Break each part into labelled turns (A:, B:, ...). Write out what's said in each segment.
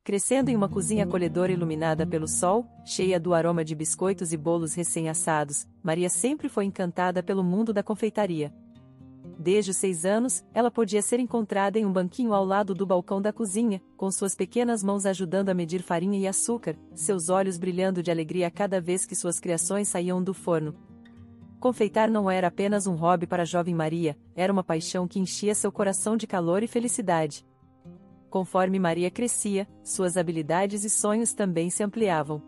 A: Crescendo em uma cozinha acolhedora iluminada pelo sol, cheia do aroma de biscoitos e bolos recém-assados, Maria sempre foi encantada pelo mundo da confeitaria. Desde os 6 anos, ela podia ser encontrada em um banquinho ao lado do balcão da cozinha, com suas pequenas mãos ajudando a medir farinha e açúcar, seus olhos brilhando de alegria cada vez que suas criações saíam do forno. Confeitar não era apenas um hobby para a jovem Maria, era uma paixão que enchia seu coração de calor e felicidade. Conforme Maria crescia, suas habilidades e sonhos também se ampliavam.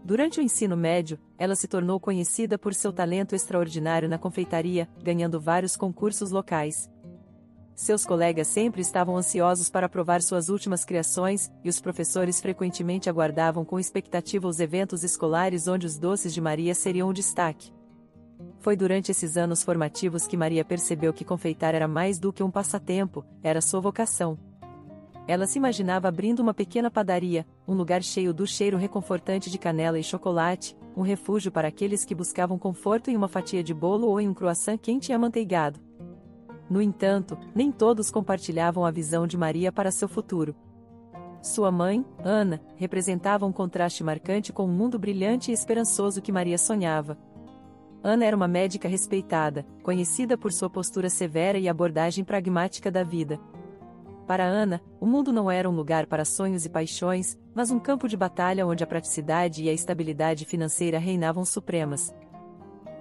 A: Durante o ensino médio, ela se tornou conhecida por seu talento extraordinário na confeitaria, ganhando vários concursos locais. Seus colegas sempre estavam ansiosos para provar suas últimas criações, e os professores frequentemente aguardavam com expectativa os eventos escolares onde os doces de Maria seriam o destaque. Foi durante esses anos formativos que Maria percebeu que confeitar era mais do que um passatempo, era sua vocação. Ela se imaginava abrindo uma pequena padaria, um lugar cheio do cheiro reconfortante de canela e chocolate, um refúgio para aqueles que buscavam conforto em uma fatia de bolo ou em um croissant quente e amanteigado. No entanto, nem todos compartilhavam a visão de Maria para seu futuro. Sua mãe, Ana, representava um contraste marcante com o mundo brilhante e esperançoso que Maria sonhava. Ana era uma médica respeitada, conhecida por sua postura severa e abordagem pragmática da vida. Para Ana, o mundo não era um lugar para sonhos e paixões, mas um campo de batalha onde a praticidade e a estabilidade financeira reinavam supremas.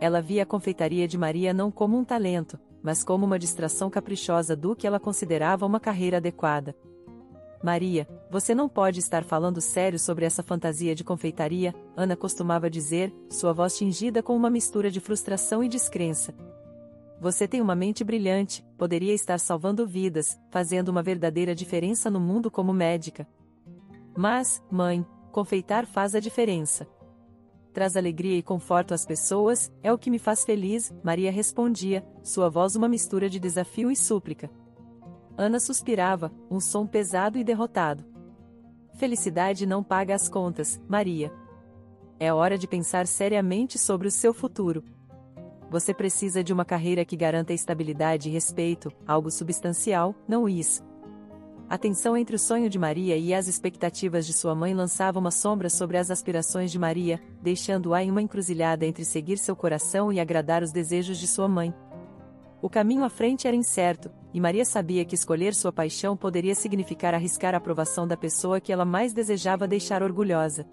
A: Ela via a confeitaria de Maria não como um talento, mas como uma distração caprichosa do que ela considerava uma carreira adequada. Maria, você não pode estar falando sério sobre essa fantasia de confeitaria, Ana costumava dizer, sua voz tingida com uma mistura de frustração e descrença. Você tem uma mente brilhante, poderia estar salvando vidas, fazendo uma verdadeira diferença no mundo como médica. Mas, mãe, confeitar faz a diferença. Traz alegria e conforto às pessoas, é o que me faz feliz, Maria respondia, sua voz uma mistura de desafio e súplica. Ana suspirava, um som pesado e derrotado. Felicidade não paga as contas, Maria. É hora de pensar seriamente sobre o seu futuro. Você precisa de uma carreira que garanta estabilidade e respeito, algo substancial, não isso. A tensão entre o sonho de Maria e as expectativas de sua mãe lançava uma sombra sobre as aspirações de Maria, deixando-a em uma encruzilhada entre seguir seu coração e agradar os desejos de sua mãe. O caminho à frente era incerto, e Maria sabia que escolher sua paixão poderia significar arriscar a aprovação da pessoa que ela mais desejava deixar orgulhosa.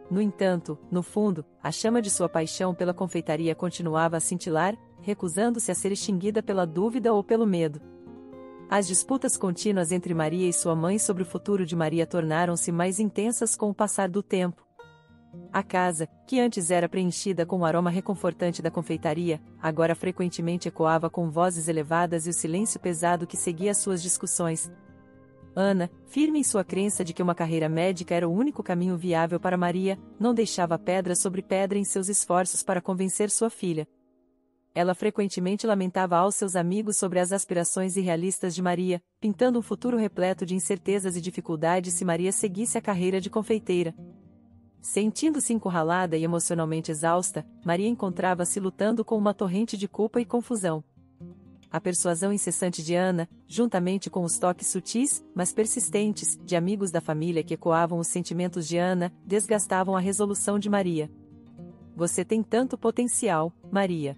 A: No entanto, no fundo, a chama de sua paixão pela confeitaria continuava a cintilar, recusando-se a ser extinguida pela dúvida ou pelo medo. As disputas contínuas entre Maria e sua mãe sobre o futuro de Maria tornaram-se mais intensas com o passar do tempo. A casa, que antes era preenchida com o aroma reconfortante da confeitaria, agora frequentemente ecoava com vozes elevadas e o silêncio pesado que seguia suas discussões. Ana, firme em sua crença de que uma carreira médica era o único caminho viável para Maria, não deixava pedra sobre pedra em seus esforços para convencer sua filha. Ela frequentemente lamentava aos seus amigos sobre as aspirações irrealistas de Maria, pintando um futuro repleto de incertezas e dificuldades se Maria seguisse a carreira de confeiteira. Sentindo-se encurralada e emocionalmente exausta, Maria encontrava-se lutando com uma torrente de culpa e confusão. A persuasão incessante de Ana, juntamente com os toques sutis, mas persistentes, de amigos da família que ecoavam os sentimentos de Ana, desgastavam a resolução de Maria. Você tem tanto potencial, Maria.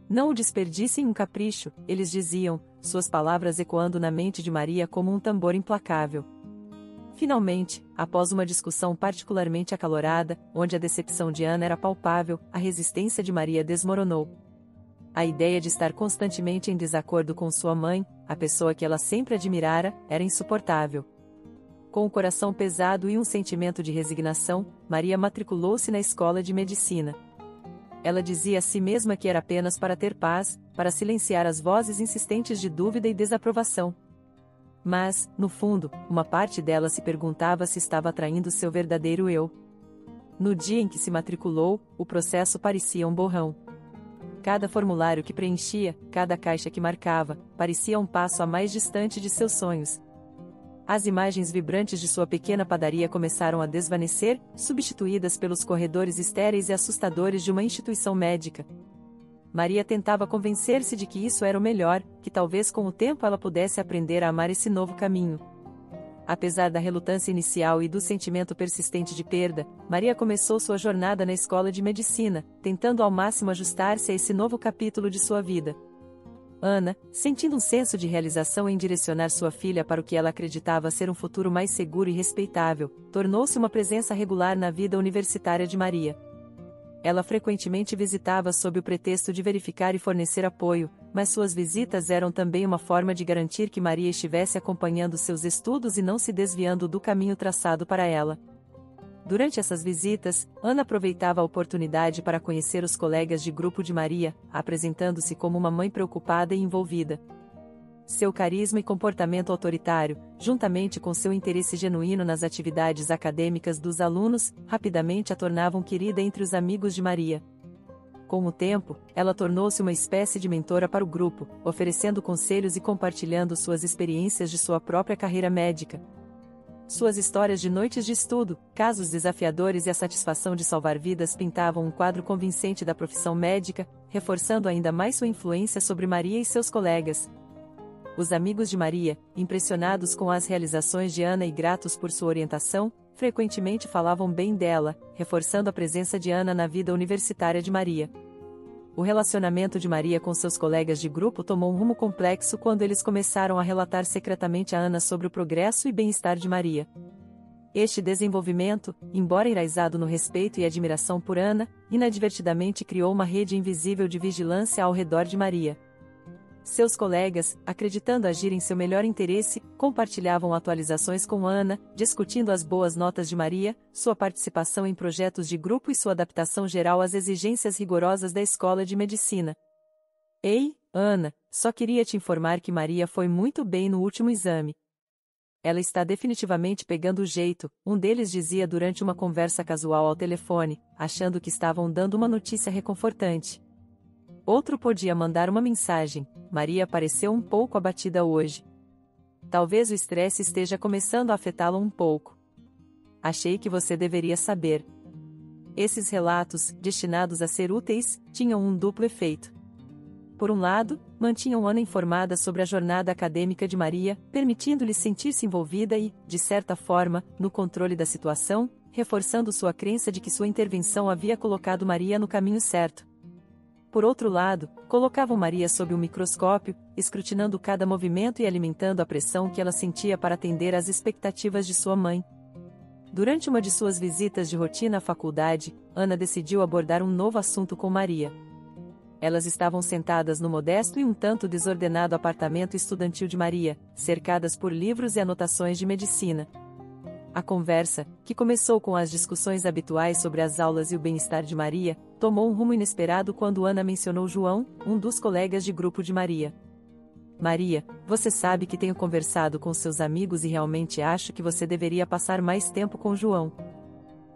A: Não o desperdice em um capricho, eles diziam, suas palavras ecoando na mente de Maria como um tambor implacável. Finalmente, após uma discussão particularmente acalorada, onde a decepção de Ana era palpável, a resistência de Maria desmoronou. A ideia de estar constantemente em desacordo com sua mãe, a pessoa que ela sempre admirara, era insuportável. Com o coração pesado e um sentimento de resignação, Maria matriculou-se na escola de medicina. Ela dizia a si mesma que era apenas para ter paz, para silenciar as vozes insistentes de dúvida e desaprovação. Mas, no fundo, uma parte dela se perguntava se estava atraindo seu verdadeiro eu. No dia em que se matriculou, o processo parecia um borrão. Cada formulário que preenchia, cada caixa que marcava, parecia um passo a mais distante de seus sonhos. As imagens vibrantes de sua pequena padaria começaram a desvanecer, substituídas pelos corredores estéreis e assustadores de uma instituição médica. Maria tentava convencer-se de que isso era o melhor, que talvez com o tempo ela pudesse aprender a amar esse novo caminho. Apesar da relutância inicial e do sentimento persistente de perda, Maria começou sua jornada na escola de medicina, tentando ao máximo ajustar-se a esse novo capítulo de sua vida. Ana, sentindo um senso de realização em direcionar sua filha para o que ela acreditava ser um futuro mais seguro e respeitável, tornou-se uma presença regular na vida universitária de Maria. Ela frequentemente visitava sob o pretexto de verificar e fornecer apoio, mas suas visitas eram também uma forma de garantir que Maria estivesse acompanhando seus estudos e não se desviando do caminho traçado para ela. Durante essas visitas, Ana aproveitava a oportunidade para conhecer os colegas de grupo de Maria, apresentando-se como uma mãe preocupada e envolvida. Seu carisma e comportamento autoritário, juntamente com seu interesse genuíno nas atividades acadêmicas dos alunos, rapidamente a tornavam querida entre os amigos de Maria. Com o tempo, ela tornou-se uma espécie de mentora para o grupo, oferecendo conselhos e compartilhando suas experiências de sua própria carreira médica. Suas histórias de noites de estudo, casos desafiadores e a satisfação de salvar vidas pintavam um quadro convincente da profissão médica, reforçando ainda mais sua influência sobre Maria e seus colegas. Os amigos de Maria, impressionados com as realizações de Ana e gratos por sua orientação, frequentemente falavam bem dela, reforçando a presença de Ana na vida universitária de Maria. O relacionamento de Maria com seus colegas de grupo tomou um rumo complexo quando eles começaram a relatar secretamente a Ana sobre o progresso e bem-estar de Maria. Este desenvolvimento, embora enraizado no respeito e admiração por Ana, inadvertidamente criou uma rede invisível de vigilância ao redor de Maria. Seus colegas, acreditando agir em seu melhor interesse, compartilhavam atualizações com Ana, discutindo as boas notas de Maria, sua participação em projetos de grupo e sua adaptação geral às exigências rigorosas da escola de medicina. Ei, Ana, só queria te informar que Maria foi muito bem no último exame. Ela está definitivamente pegando o jeito, um deles dizia durante uma conversa casual ao telefone, achando que estavam dando uma notícia reconfortante. Outro podia mandar uma mensagem: Maria pareceu um pouco abatida hoje. Talvez o estresse esteja começando a afetá-la um pouco. Achei que você deveria saber. Esses relatos, destinados a ser úteis, tinham um duplo efeito. Por um lado, mantinham Ana informada sobre a jornada acadêmica de Maria, permitindo-lhe sentir-se envolvida e, de certa forma, no controle da situação, reforçando sua crença de que sua intervenção havia colocado Maria no caminho certo. Por outro lado, colocavam Maria sob um microscópio, escrutinando cada movimento e alimentando a pressão que ela sentia para atender às expectativas de sua mãe. Durante uma de suas visitas de rotina à faculdade, Ana decidiu abordar um novo assunto com Maria. Elas estavam sentadas no modesto e um tanto desordenado apartamento estudantil de Maria, cercadas por livros e anotações de medicina. A conversa, que começou com as discussões habituais sobre as aulas e o bem-estar de Maria, tomou um rumo inesperado quando Ana mencionou João, um dos colegas de grupo de Maria. Maria, você sabe que tenho conversado com seus amigos e realmente acho que você deveria passar mais tempo com João.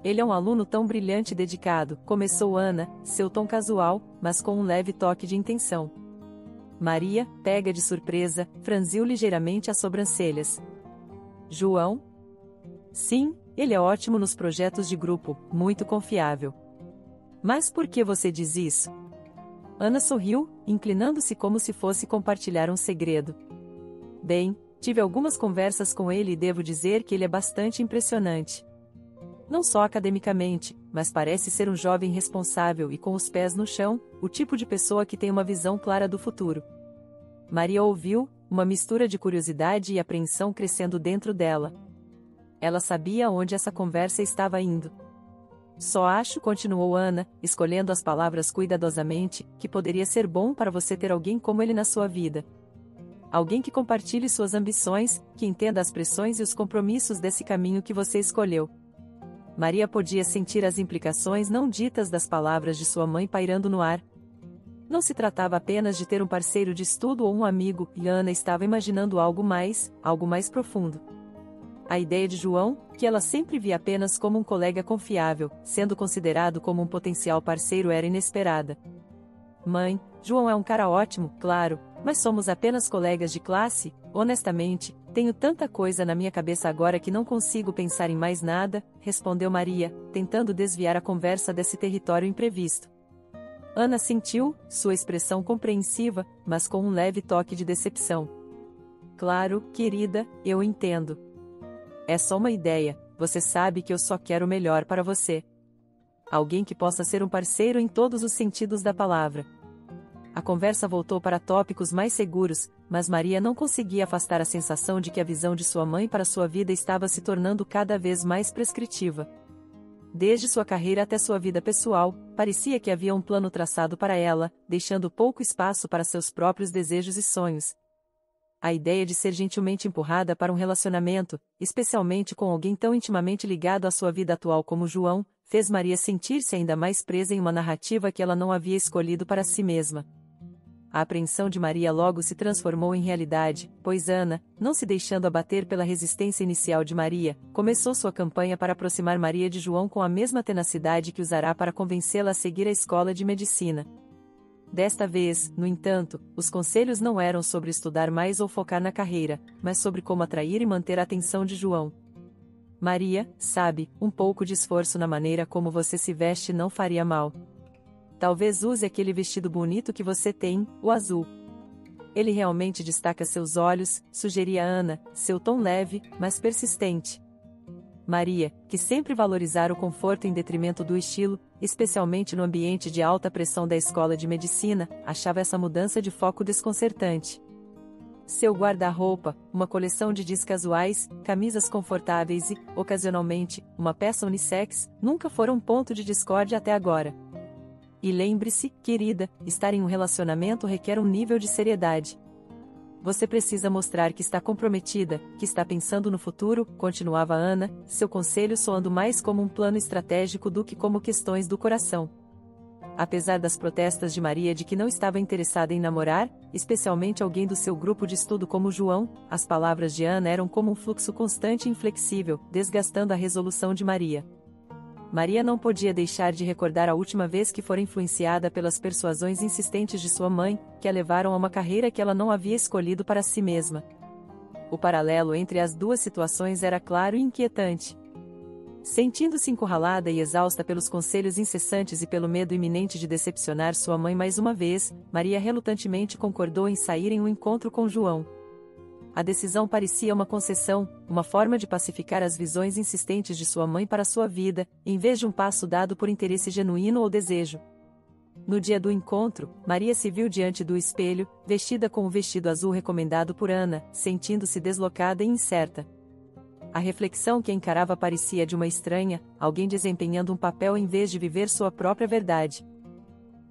A: Ele é um aluno tão brilhante e dedicado, começou Ana, seu tom casual, mas com um leve toque de intenção. Maria, pega de surpresa, franziu ligeiramente as sobrancelhas. João? Sim, ele é ótimo nos projetos de grupo, muito confiável. Mas por que você diz isso? Ana sorriu, inclinando-se como se fosse compartilhar um segredo. Bem, tive algumas conversas com ele e devo dizer que ele é bastante impressionante. Não só academicamente, mas parece ser um jovem responsável e com os pés no chão, o tipo de pessoa que tem uma visão clara do futuro. Maria ouviu, uma mistura de curiosidade e apreensão crescendo dentro dela. Ela sabia onde essa conversa estava indo. Só acho, continuou Ana, escolhendo as palavras cuidadosamente, que poderia ser bom para você ter alguém como ele na sua vida. Alguém que compartilhe suas ambições, que entenda as pressões e os compromissos desse caminho que você escolheu. Maria podia sentir as implicações não ditas das palavras de sua mãe pairando no ar. Não se tratava apenas de ter um parceiro de estudo ou um amigo, e Ana estava imaginando algo mais profundo. A ideia de João, que ela sempre via apenas como um colega confiável, sendo considerado como um potencial parceiro, era inesperada. Mãe, João é um cara ótimo, claro, mas somos apenas colegas de classe. Honestamente, tenho tanta coisa na minha cabeça agora que não consigo pensar em mais nada, respondeu Maria, tentando desviar a conversa desse território imprevisto. Ana sentiu sua expressão compreensiva, mas com um leve toque de decepção. Claro, querida, eu entendo. É só uma ideia, você sabe que eu só quero o melhor para você. Alguém que possa ser um parceiro em todos os sentidos da palavra. A conversa voltou para tópicos mais seguros, mas Maria não conseguia afastar a sensação de que a visão de sua mãe para sua vida estava se tornando cada vez mais prescritiva. Desde sua carreira até sua vida pessoal, parecia que havia um plano traçado para ela, deixando pouco espaço para seus próprios desejos e sonhos. A ideia de ser gentilmente empurrada para um relacionamento, especialmente com alguém tão intimamente ligado à sua vida atual como João, fez Maria sentir-se ainda mais presa em uma narrativa que ela não havia escolhido para si mesma. A apreensão de Maria logo se transformou em realidade, pois Ana, não se deixando abater pela resistência inicial de Maria, começou sua campanha para aproximar Maria de João com a mesma tenacidade que usará para convencê-la a seguir a escola de medicina. Desta vez, no entanto, os conselhos não eram sobre estudar mais ou focar na carreira, mas sobre como atrair e manter a atenção de João. Maria, sabe, um pouco de esforço na maneira como você se veste não faria mal. Talvez use aquele vestido bonito que você tem, o azul. Ele realmente destaca seus olhos, sugeria Ana, seu tom leve, mas persistente. Maria, que sempre valorizara o conforto em detrimento do estilo, especialmente no ambiente de alta pressão da escola de medicina, achava essa mudança de foco desconcertante. Seu guarda-roupa, uma coleção de jeans casuais, camisas confortáveis e, ocasionalmente, uma peça unissex, nunca foram ponto de discórdia até agora. E lembre-se, querida, estar em um relacionamento requer um nível de seriedade. Você precisa mostrar que está comprometida, que está pensando no futuro, continuava Ana, seu conselho soando mais como um plano estratégico do que como questões do coração. Apesar das protestas de Maria de que não estava interessada em namorar, especialmente alguém do seu grupo de estudo como João, as palavras de Ana eram como um fluxo constante e inflexível, desgastando a resolução de Maria. Maria não podia deixar de recordar a última vez que fora influenciada pelas persuasões insistentes de sua mãe, que a levaram a uma carreira que ela não havia escolhido para si mesma. O paralelo entre as duas situações era claro e inquietante. Sentindo-se encurralada e exausta pelos conselhos incessantes e pelo medo iminente de decepcionar sua mãe mais uma vez, Maria relutantemente concordou em sair em um encontro com João. A decisão parecia uma concessão, uma forma de pacificar as visões insistentes de sua mãe para sua vida, em vez de um passo dado por interesse genuíno ou desejo. No dia do encontro, Maria se viu diante do espelho, vestida com o vestido azul recomendado por Ana, sentindo-se deslocada e incerta. A reflexão que a encarava parecia de uma estranha, alguém desempenhando um papel em vez de viver sua própria verdade.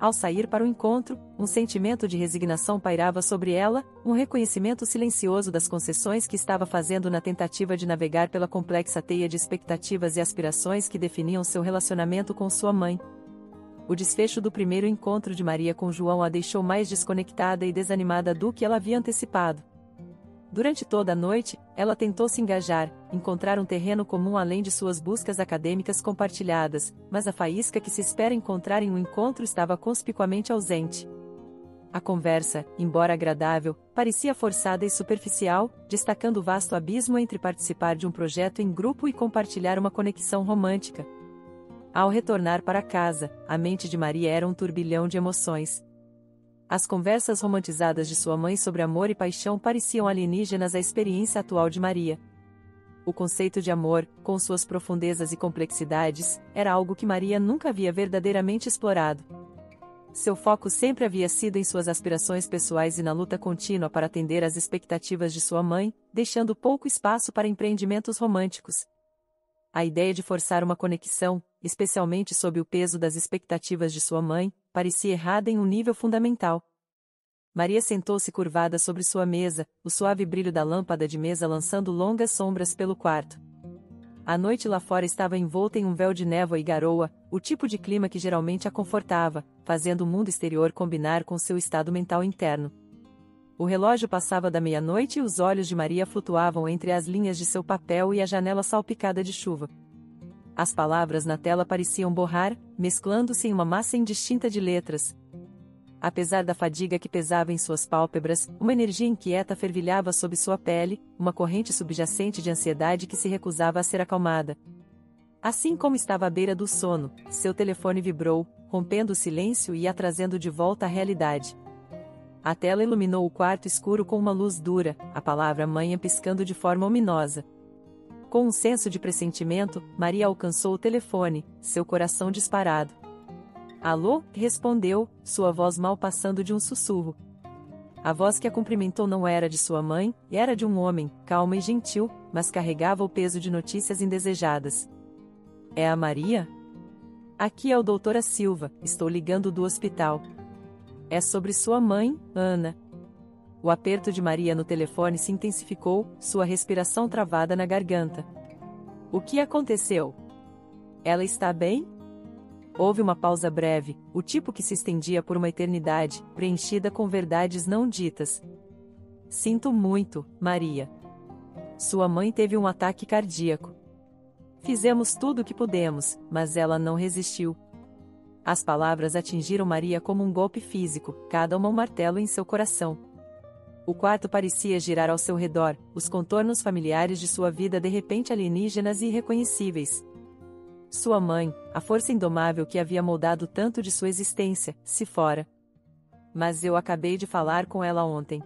A: Ao sair para o encontro, um sentimento de resignação pairava sobre ela, um reconhecimento silencioso das concessões que estava fazendo na tentativa de navegar pela complexa teia de expectativas e aspirações que definiam seu relacionamento com sua mãe. O desfecho do primeiro encontro de Maria com João a deixou mais desconectada e desanimada do que ela havia antecipado. Durante toda a noite, ela tentou se engajar, encontrar um terreno comum além de suas buscas acadêmicas compartilhadas, mas a faísca que se espera encontrar em um encontro estava conspicuamente ausente. A conversa, embora agradável, parecia forçada e superficial, destacando o vasto abismo entre participar de um projeto em grupo e compartilhar uma conexão romântica. Ao retornar para casa, a mente de Maria era um turbilhão de emoções. As conversas romantizadas de sua mãe sobre amor e paixão pareciam alienígenas à experiência atual de Maria. O conceito de amor, com suas profundezas e complexidades, era algo que Maria nunca havia verdadeiramente explorado. Seu foco sempre havia sido em suas aspirações pessoais e na luta contínua para atender às expectativas de sua mãe, deixando pouco espaço para empreendimentos românticos. A ideia de forçar uma conexão, especialmente sob o peso das expectativas de sua mãe, parecia errada em um nível fundamental. Maria sentou-se curvada sobre sua mesa, o suave brilho da lâmpada de mesa lançando longas sombras pelo quarto. A noite lá fora estava envolta em um véu de névoa e garoa, o tipo de clima que geralmente a confortava, fazendo o mundo exterior combinar com seu estado mental interno. O relógio passava da meia-noite e os olhos de Maria flutuavam entre as linhas de seu papel e a janela salpicada de chuva. As palavras na tela pareciam borrar, mesclando-se em uma massa indistinta de letras. Apesar da fadiga que pesava em suas pálpebras, uma energia inquieta fervilhava sob sua pele, uma corrente subjacente de ansiedade que se recusava a ser acalmada. Assim como estava à beira do sono, seu telefone vibrou, rompendo o silêncio e a trazendo de volta à realidade. A tela iluminou o quarto escuro com uma luz dura, a palavra "mãe" piscando de forma ominosa. Com um senso de pressentimento, Maria alcançou o telefone, seu coração disparado. Alô? Respondeu, sua voz mal passando de um sussurro. A voz que a cumprimentou não era de sua mãe, era de um homem, calmo e gentil, mas carregava o peso de notícias indesejadas. É a Maria? Aqui é o doutora Silva, estou ligando do hospital. É sobre sua mãe, Ana. O aperto de Maria no telefone se intensificou, sua respiração travada na garganta. O que aconteceu? Ela está bem? Houve uma pausa breve, o tipo que se estendia por uma eternidade, preenchida com verdades não ditas. Sinto muito, Maria. Sua mãe teve um ataque cardíaco. Fizemos tudo o que pudemos, mas ela não resistiu. As palavras atingiram Maria como um golpe físico, cada uma um martelo em seu coração. O quarto parecia girar ao seu redor, os contornos familiares de sua vida de repente alienígenas e irreconhecíveis. Sua mãe, a força indomável que havia moldado tanto de sua existência, se fora. Mas eu acabei de falar com ela ontem.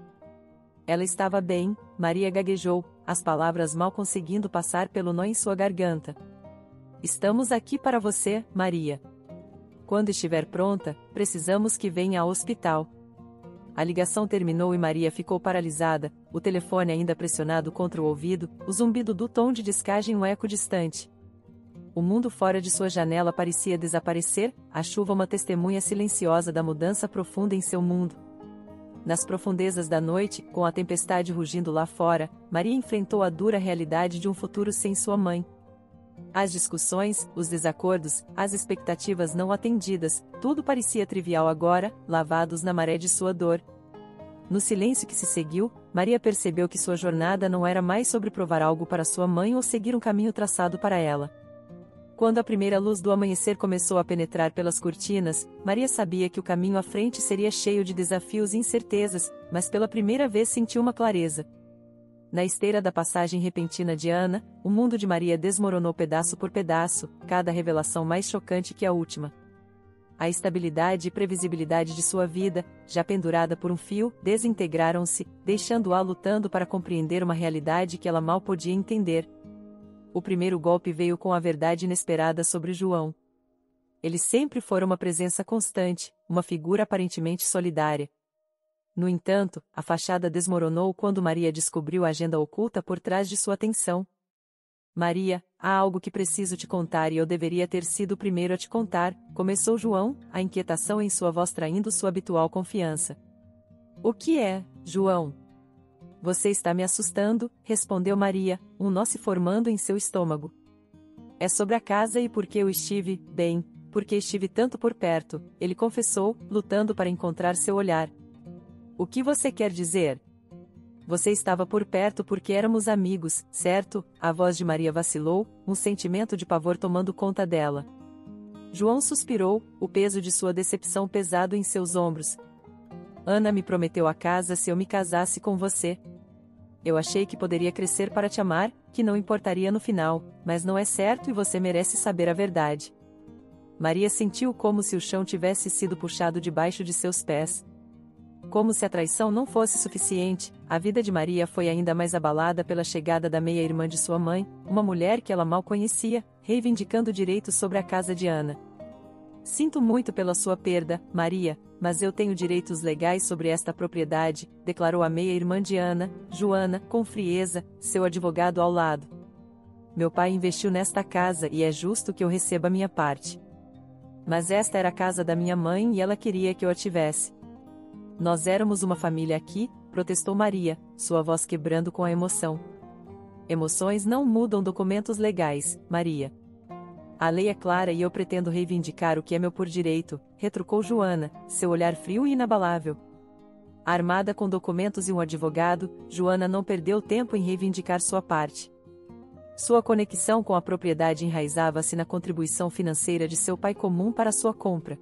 A: Ela estava bem, Maria gaguejou, as palavras mal conseguindo passar pelo nó em sua garganta. Estamos aqui para você, Maria. Quando estiver pronta, precisamos que venha ao hospital. A ligação terminou e Maria ficou paralisada, o telefone ainda pressionado contra o ouvido, o zumbido do tom de descagem um eco distante. O mundo fora de sua janela parecia desaparecer, a chuva uma testemunha silenciosa da mudança profunda em seu mundo. Nas profundezas da noite, com a tempestade rugindo lá fora, Maria enfrentou a dura realidade de um futuro sem sua mãe. As discussões, os desacordos, as expectativas não atendidas, tudo parecia trivial agora, lavados na maré de sua dor. No silêncio que se seguiu, Maria percebeu que sua jornada não era mais sobre provar algo para sua mãe ou seguir um caminho traçado para ela. Quando a primeira luz do amanhecer começou a penetrar pelas cortinas, Maria sabia que o caminho à frente seria cheio de desafios e incertezas, mas pela primeira vez sentiu uma clareza. Na esteira da passagem repentina de Ana, o mundo de Maria desmoronou pedaço por pedaço, cada revelação mais chocante que a última. A estabilidade e previsibilidade de sua vida, já pendurada por um fio, desintegraram-se, deixando-a lutando para compreender uma realidade que ela mal podia entender. O primeiro golpe veio com a verdade inesperada sobre João. Ele sempre fora uma presença constante, uma figura aparentemente solidária. No entanto, a fachada desmoronou quando Maria descobriu a agenda oculta por trás de sua atenção. Maria, há algo que preciso te contar e eu deveria ter sido o primeiro a te contar, começou João, a inquietação em sua voz traindo sua habitual confiança. O que é, João? Você está me assustando, respondeu Maria, um nó se formando em seu estômago. É sobre a casa e porque eu estive, bem, porque estive tanto por perto, ele confessou, lutando para encontrar seu olhar. O que você quer dizer? Você estava por perto porque éramos amigos, certo? A voz de Maria vacilou, um sentimento de pavor tomando conta dela. João suspirou, o peso de sua decepção pesado em seus ombros. Ana me prometeu a casa se eu me casasse com você. Eu achei que poderia crescer para te amar, que não importaria no final, mas não é certo e você merece saber a verdade. Maria sentiu como se o chão tivesse sido puxado debaixo de seus pés. Como se a traição não fosse suficiente, a vida de Maria foi ainda mais abalada pela chegada da meia-irmã de sua mãe, uma mulher que ela mal conhecia, reivindicando direitos sobre a casa de Ana. Sinto muito pela sua perda, Maria, mas eu tenho direitos legais sobre esta propriedade, declarou a meia-irmã de Ana, Joana, com frieza, seu advogado ao lado. Meu pai investiu nesta casa e é justo que eu receba minha parte. Mas esta era a casa da minha mãe e ela queria que eu a tivesse. Nós éramos uma família aqui, protestou Maria, sua voz quebrando com a emoção. Emoções não mudam documentos legais, Maria. A lei é clara e eu pretendo reivindicar o que é meu por direito, retrucou Joana, seu olhar frio e inabalável. Armada com documentos e um advogado, Joana não perdeu tempo em reivindicar sua parte. Sua conexão com a propriedade enraizava-se na contribuição financeira de seu pai comum para sua compra.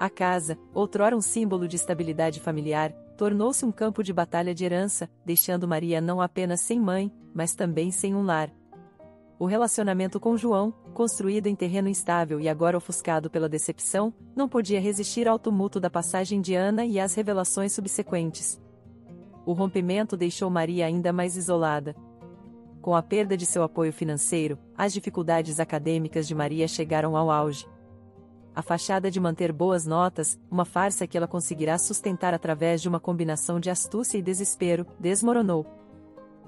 A: A casa, outrora um símbolo de estabilidade familiar, tornou-se um campo de batalha de herança, deixando Maria não apenas sem mãe, mas também sem um lar. O relacionamento com João, construído em terreno instável e agora ofuscado pela decepção, não podia resistir ao tumulto da passagem de Ana e às revelações subsequentes. O rompimento deixou Maria ainda mais isolada. Com a perda de seu apoio financeiro, as dificuldades acadêmicas de Maria chegaram ao auge. A fachada de manter boas notas, uma farsa que ela conseguirá sustentar através de uma combinação de astúcia e desespero, desmoronou.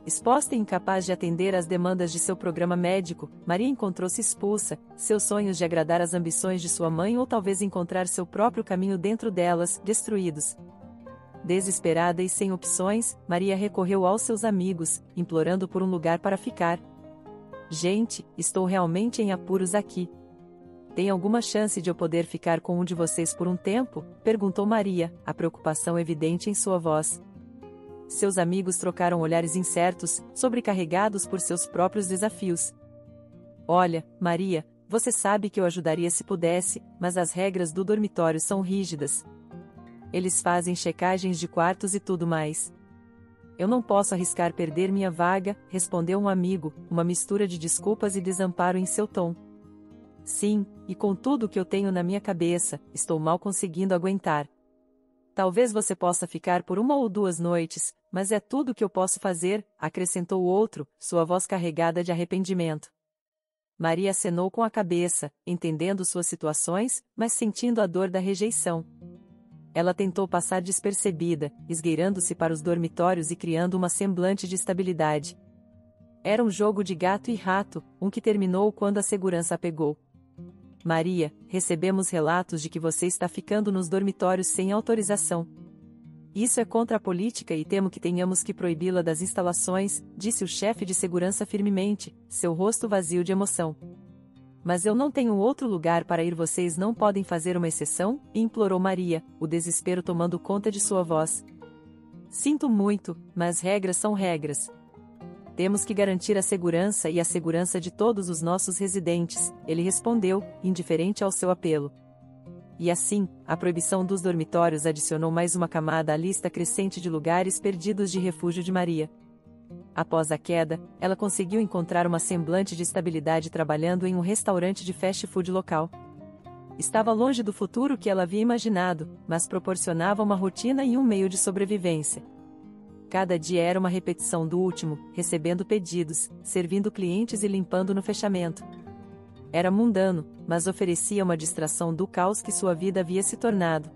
A: Exposta e incapaz de atender às demandas de seu programa médico, Maria encontrou-se expulsa, seus sonhos de agradar às ambições de sua mãe ou talvez encontrar seu próprio caminho dentro delas, destruídos. Desesperada e sem opções, Maria recorreu aos seus amigos, implorando por um lugar para ficar. Gente, estou realmente em apuros aqui. Tem alguma chance de eu poder ficar com um de vocês por um tempo? Perguntou Maria, a preocupação evidente em sua voz. Seus amigos trocaram olhares incertos, sobrecarregados por seus próprios desafios. Olha, Maria, você sabe que eu ajudaria se pudesse, mas as regras do dormitório são rígidas. Eles fazem checagens de quartos e tudo mais. Eu não posso arriscar perder minha vaga, respondeu um amigo, uma mistura de desculpas e desamparo em seu tom. Sim, e com tudo o que eu tenho na minha cabeça, estou mal conseguindo aguentar. Talvez você possa ficar por 1 ou 2 noites, mas é tudo o que eu posso fazer, acrescentou o outro, sua voz carregada de arrependimento. Maria acenou com a cabeça, entendendo suas situações, mas sentindo a dor da rejeição. Ela tentou passar despercebida, esgueirando-se para os dormitórios e criando uma semblante de estabilidade. Era um jogo de gato e rato, um que terminou quando a segurança a pegou. Maria, recebemos relatos de que você está ficando nos dormitórios sem autorização. Isso é contra a política e temo que tenhamos que proibi-la das instalações, disse o chefe de segurança firmemente, seu rosto vazio de emoção. Mas eu não tenho outro lugar para ir, vocês não podem fazer uma exceção? Implorou Maria, o desespero tomando conta de sua voz. Sinto muito, mas regras são regras. Temos que garantir a segurança e a segurança de todos os nossos residentes, ele respondeu, indiferente ao seu apelo. E assim, a proibição dos dormitórios adicionou mais uma camada à lista crescente de lugares perdidos de refúgio de Maria. Após a queda, ela conseguiu encontrar uma semblante de estabilidade trabalhando em um restaurante de fast food local. Estava longe do futuro que ela havia imaginado, mas proporcionava uma rotina e um meio de sobrevivência. Cada dia era uma repetição do último, recebendo pedidos, servindo clientes e limpando no fechamento. Era mundano, mas oferecia uma distração do caos que sua vida havia se tornado.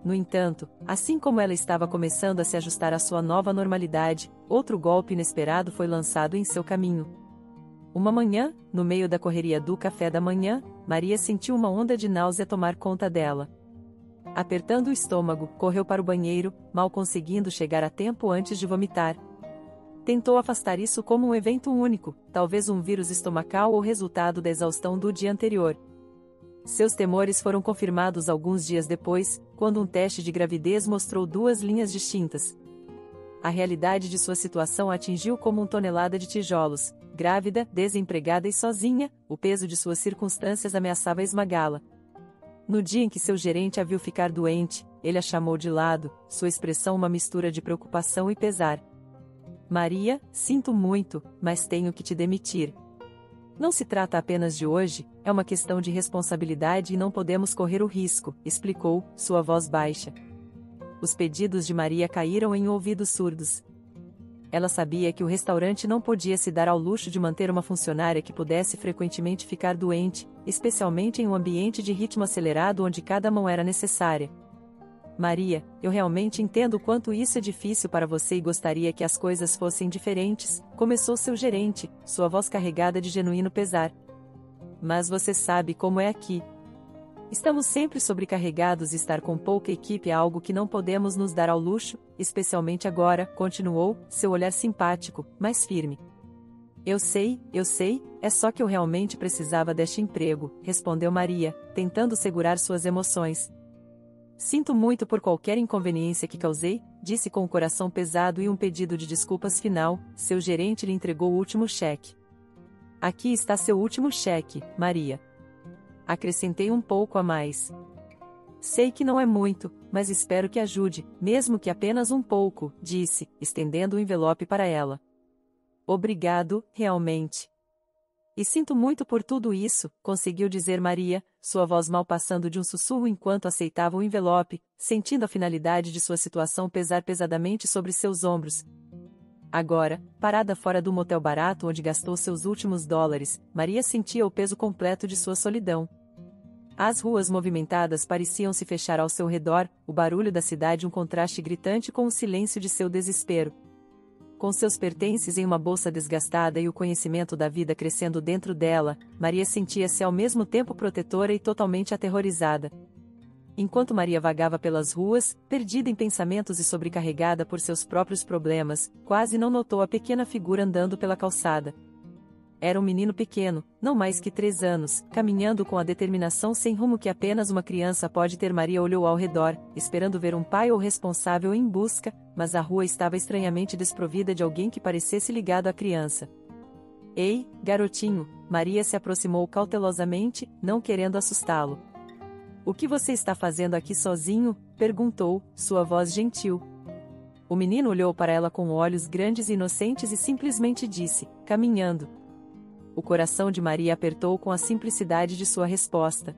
A: No entanto, assim como ela estava começando a se ajustar à sua nova normalidade, outro golpe inesperado foi lançado em seu caminho. Uma manhã, no meio da correria do café da manhã, Maria sentiu uma onda de náusea tomar conta dela. Apertando o estômago, correu para o banheiro, mal conseguindo chegar a tempo antes de vomitar. Tentou afastar isso como um evento único, talvez um vírus estomacal ou resultado da exaustão do dia anterior. Seus temores foram confirmados alguns dias depois, quando um teste de gravidez mostrou 2 linhas distintas. A realidade de sua situação a atingiu como 1 tonelada de tijolos. Grávida, desempregada e sozinha, o peso de suas circunstâncias ameaçava esmagá-la. No dia em que seu gerente a viu ficar doente, ele a chamou de lado, sua expressão uma mistura de preocupação e pesar. Maria, sinto muito, mas tenho que te demitir. Não se trata apenas de hoje, é uma questão de responsabilidade e não podemos correr o risco, explicou, sua voz baixa. Os pedidos de Maria caíram em ouvidos surdos. Ela sabia que o restaurante não podia se dar ao luxo de manter uma funcionária que pudesse frequentemente ficar doente, especialmente em um ambiente de ritmo acelerado onde cada mão era necessária. Maria, eu realmente entendo o quanto isso é difícil para você e gostaria que as coisas fossem diferentes, começou seu gerente, sua voz carregada de genuíno pesar. Mas você sabe como é aqui. Estamos sempre sobrecarregados e estar com pouca equipe é algo que não podemos nos dar ao luxo, especialmente agora, continuou, seu olhar simpático, mas firme. Eu sei, é só que eu realmente precisava deste emprego, respondeu Maria, tentando segurar suas emoções. Sinto muito por qualquer inconveniência que causei, disse com o coração pesado e um pedido de desculpas final, seu gerente lhe entregou o último cheque. Aqui está seu último cheque, Maria. Acrescentei um pouco a mais. Sei que não é muito, mas espero que ajude, mesmo que apenas um pouco, disse, estendendo o envelope para ela. Obrigado, realmente. E sinto muito por tudo isso, conseguiu dizer Maria, sua voz mal passando de um sussurro enquanto aceitava o envelope, sentindo a finalidade de sua situação pesar pesadamente sobre seus ombros. Agora, parada fora do motel barato onde gastou seus últimos dólares, Maria sentia o peso completo de sua solidão. As ruas movimentadas pareciam se fechar ao seu redor, o barulho da cidade um contraste gritante com o silêncio de seu desespero. Com seus pertences em uma bolsa desgastada e o conhecimento da vida crescendo dentro dela, Maria sentia-se ao mesmo tempo protetora e totalmente aterrorizada. Enquanto Maria vagava pelas ruas, perdida em pensamentos e sobrecarregada por seus próprios problemas, quase não notou a pequena figura andando pela calçada. Era um menino pequeno, não mais que 3 anos, caminhando com a determinação sem rumo que apenas uma criança pode ter. Maria olhou ao redor, esperando ver um pai ou responsável em busca, mas a rua estava estranhamente desprovida de alguém que parecesse ligado à criança. Ei, garotinho! Maria se aproximou cautelosamente, não querendo assustá-lo. O que você está fazendo aqui sozinho? Perguntou, sua voz gentil. O menino olhou para ela com olhos grandes e inocentes e simplesmente disse, caminhando. O coração de Maria apertou com a simplicidade de sua resposta.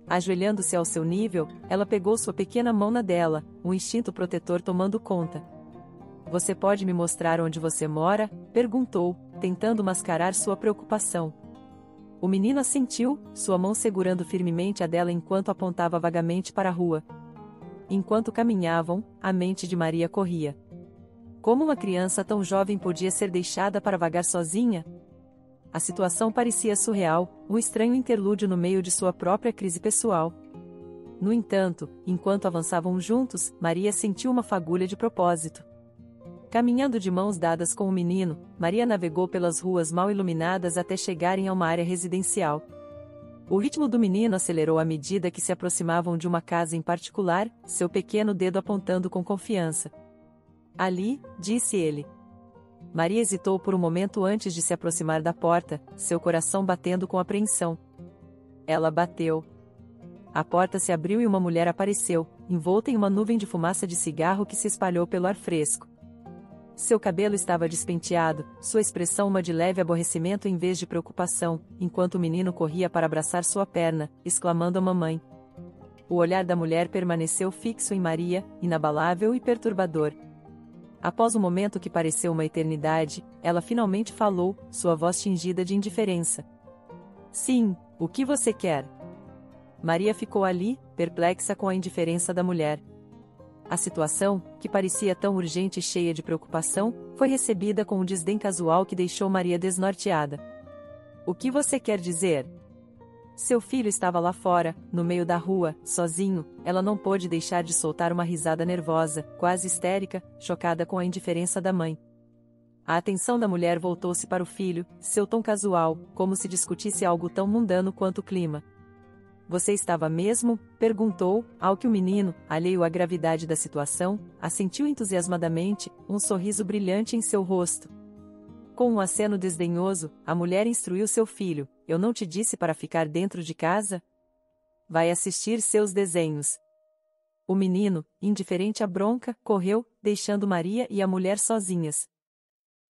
A: Ajoelhando-se ao seu nível, ela pegou sua pequena mão na dela, um instinto protetor tomando conta. Você pode me mostrar onde você mora? Perguntou, tentando mascarar sua preocupação. O menino assentiu, sua mão segurando firmemente a dela enquanto apontava vagamente para a rua. Enquanto caminhavam, a mente de Maria corria. Como uma criança tão jovem podia ser deixada para vagar sozinha? A situação parecia surreal, um estranho interlúdio no meio de sua própria crise pessoal. No entanto, enquanto avançavam juntos, Maria sentiu uma fagulha de propósito. Caminhando de mãos dadas com o menino, Maria navegou pelas ruas mal iluminadas até chegarem a uma área residencial. O ritmo do menino acelerou à medida que se aproximavam de uma casa em particular, seu pequeno dedo apontando com confiança. Ali, disse ele. Maria hesitou por um momento antes de se aproximar da porta, seu coração batendo com apreensão. Ela bateu. A porta se abriu e uma mulher apareceu, envolta em uma nuvem de fumaça de cigarro que se espalhou pelo ar fresco. Seu cabelo estava despenteado, sua expressão uma de leve aborrecimento em vez de preocupação, enquanto o menino corria para abraçar sua perna, exclamando a mamãe. O olhar da mulher permaneceu fixo em Maria, inabalável e perturbador. Após um momento que pareceu uma eternidade, ela finalmente falou, sua voz tingida de indiferença. Sim, o que você quer? Maria ficou ali, perplexa com a indiferença da mulher. A situação, que parecia tão urgente e cheia de preocupação, foi recebida com um desdém casual que deixou Maria desnorteada. O que você quer dizer? Seu filho estava lá fora, no meio da rua, sozinho. Ela não pôde deixar de soltar uma risada nervosa, quase histérica, chocada com a indiferença da mãe. A atenção da mulher voltou-se para o filho, seu tom casual, como se discutisse algo tão mundano quanto o clima. Você estava mesmo? Perguntou, ao que o menino, alheio à gravidade da situação, assentiu entusiasmadamente, um sorriso brilhante em seu rosto. Com um aceno desdenhoso, a mulher instruiu seu filho, eu não te disse para ficar dentro de casa? Vai assistir seus desenhos. O menino, indiferente à bronca, correu, deixando Maria e a mulher sozinhas.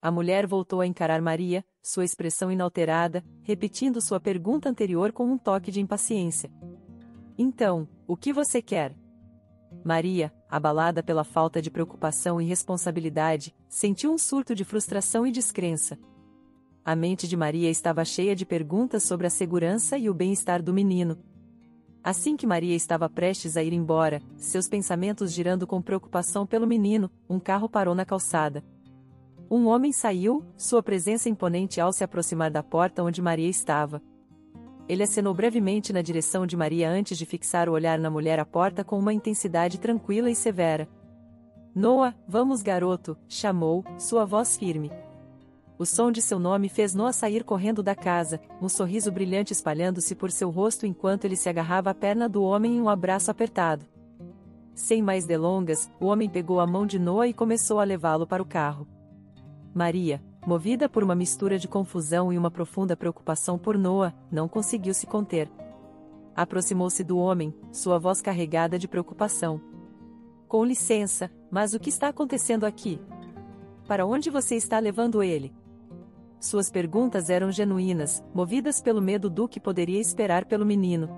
A: A mulher voltou a encarar Maria, sua expressão inalterada, repetindo sua pergunta anterior com um toque de impaciência. Então, o que você quer? Maria, abalada pela falta de preocupação e responsabilidade, sentiu um surto de frustração e descrença. A mente de Maria estava cheia de perguntas sobre a segurança e o bem-estar do menino. Assim que Maria estava prestes a ir embora, seus pensamentos girando com preocupação pelo menino, um carro parou na calçada. Um homem saiu, sua presença imponente ao se aproximar da porta onde Maria estava. Ele acenou brevemente na direção de Maria antes de fixar o olhar na mulher à porta com uma intensidade tranquila e severa. Noah, vamos garoto, chamou, sua voz firme. O som de seu nome fez Noah sair correndo da casa, um sorriso brilhante espalhando-se por seu rosto enquanto ele se agarrava à perna do homem em um abraço apertado. Sem mais delongas, o homem pegou a mão de Noah e começou a levá-lo para o carro. Maria, movida por uma mistura de confusão e uma profunda preocupação por Noah, não conseguiu se conter. Aproximou-se do homem, sua voz carregada de preocupação. Com licença, mas o que está acontecendo aqui? Para onde você está levando ele? Suas perguntas eram genuínas, movidas pelo medo do que poderia esperar pelo menino.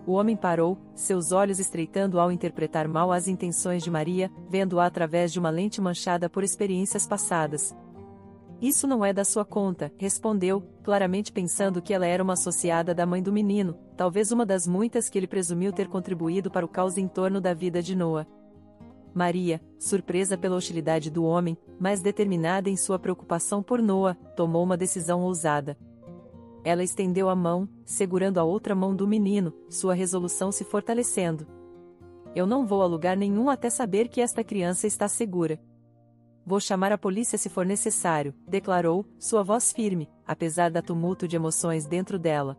A: O homem parou, seus olhos estreitando ao interpretar mal as intenções de Maria, vendo-a através de uma lente manchada por experiências passadas. Isso não é da sua conta, respondeu, claramente pensando que ela era uma associada da mãe do menino, talvez uma das muitas que ele presumiu ter contribuído para o caos em torno da vida de Noah. Maria, surpresa pela hostilidade do homem, mas determinada em sua preocupação por Noah, tomou uma decisão ousada. Ela estendeu a mão, segurando a outra mão do menino, sua resolução se fortalecendo. Eu não vou a lugar nenhum até saber que esta criança está segura. Vou chamar a polícia se for necessário, declarou, sua voz firme, apesar da tumulto de emoções dentro dela.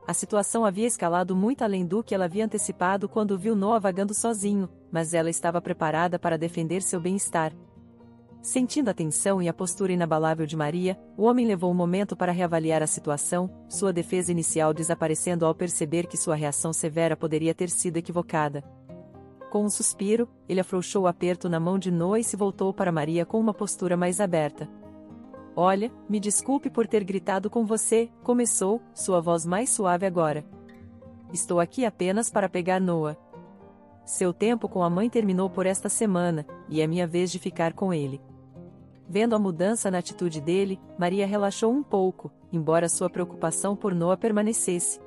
A: A situação havia escalado muito além do que ela havia antecipado quando viu Noah vagando sozinho, mas ela estava preparada para defender seu bem-estar. Sentindo a tensão e a postura inabalável de Maria, o homem levou um momento para reavaliar a situação, sua defesa inicial desaparecendo ao perceber que sua reação severa poderia ter sido equivocada. Com um suspiro, ele afrouxou o aperto na mão de Noah e se voltou para Maria com uma postura mais aberta. Olha, me desculpe por ter gritado com você, começou, sua voz mais suave agora. Estou aqui apenas para pegar Noah. Seu tempo com a mãe terminou por esta semana, e é minha vez de ficar com ele. Vendo a mudança na atitude dele, Maria relaxou um pouco, embora sua preocupação por Noah permanecesse.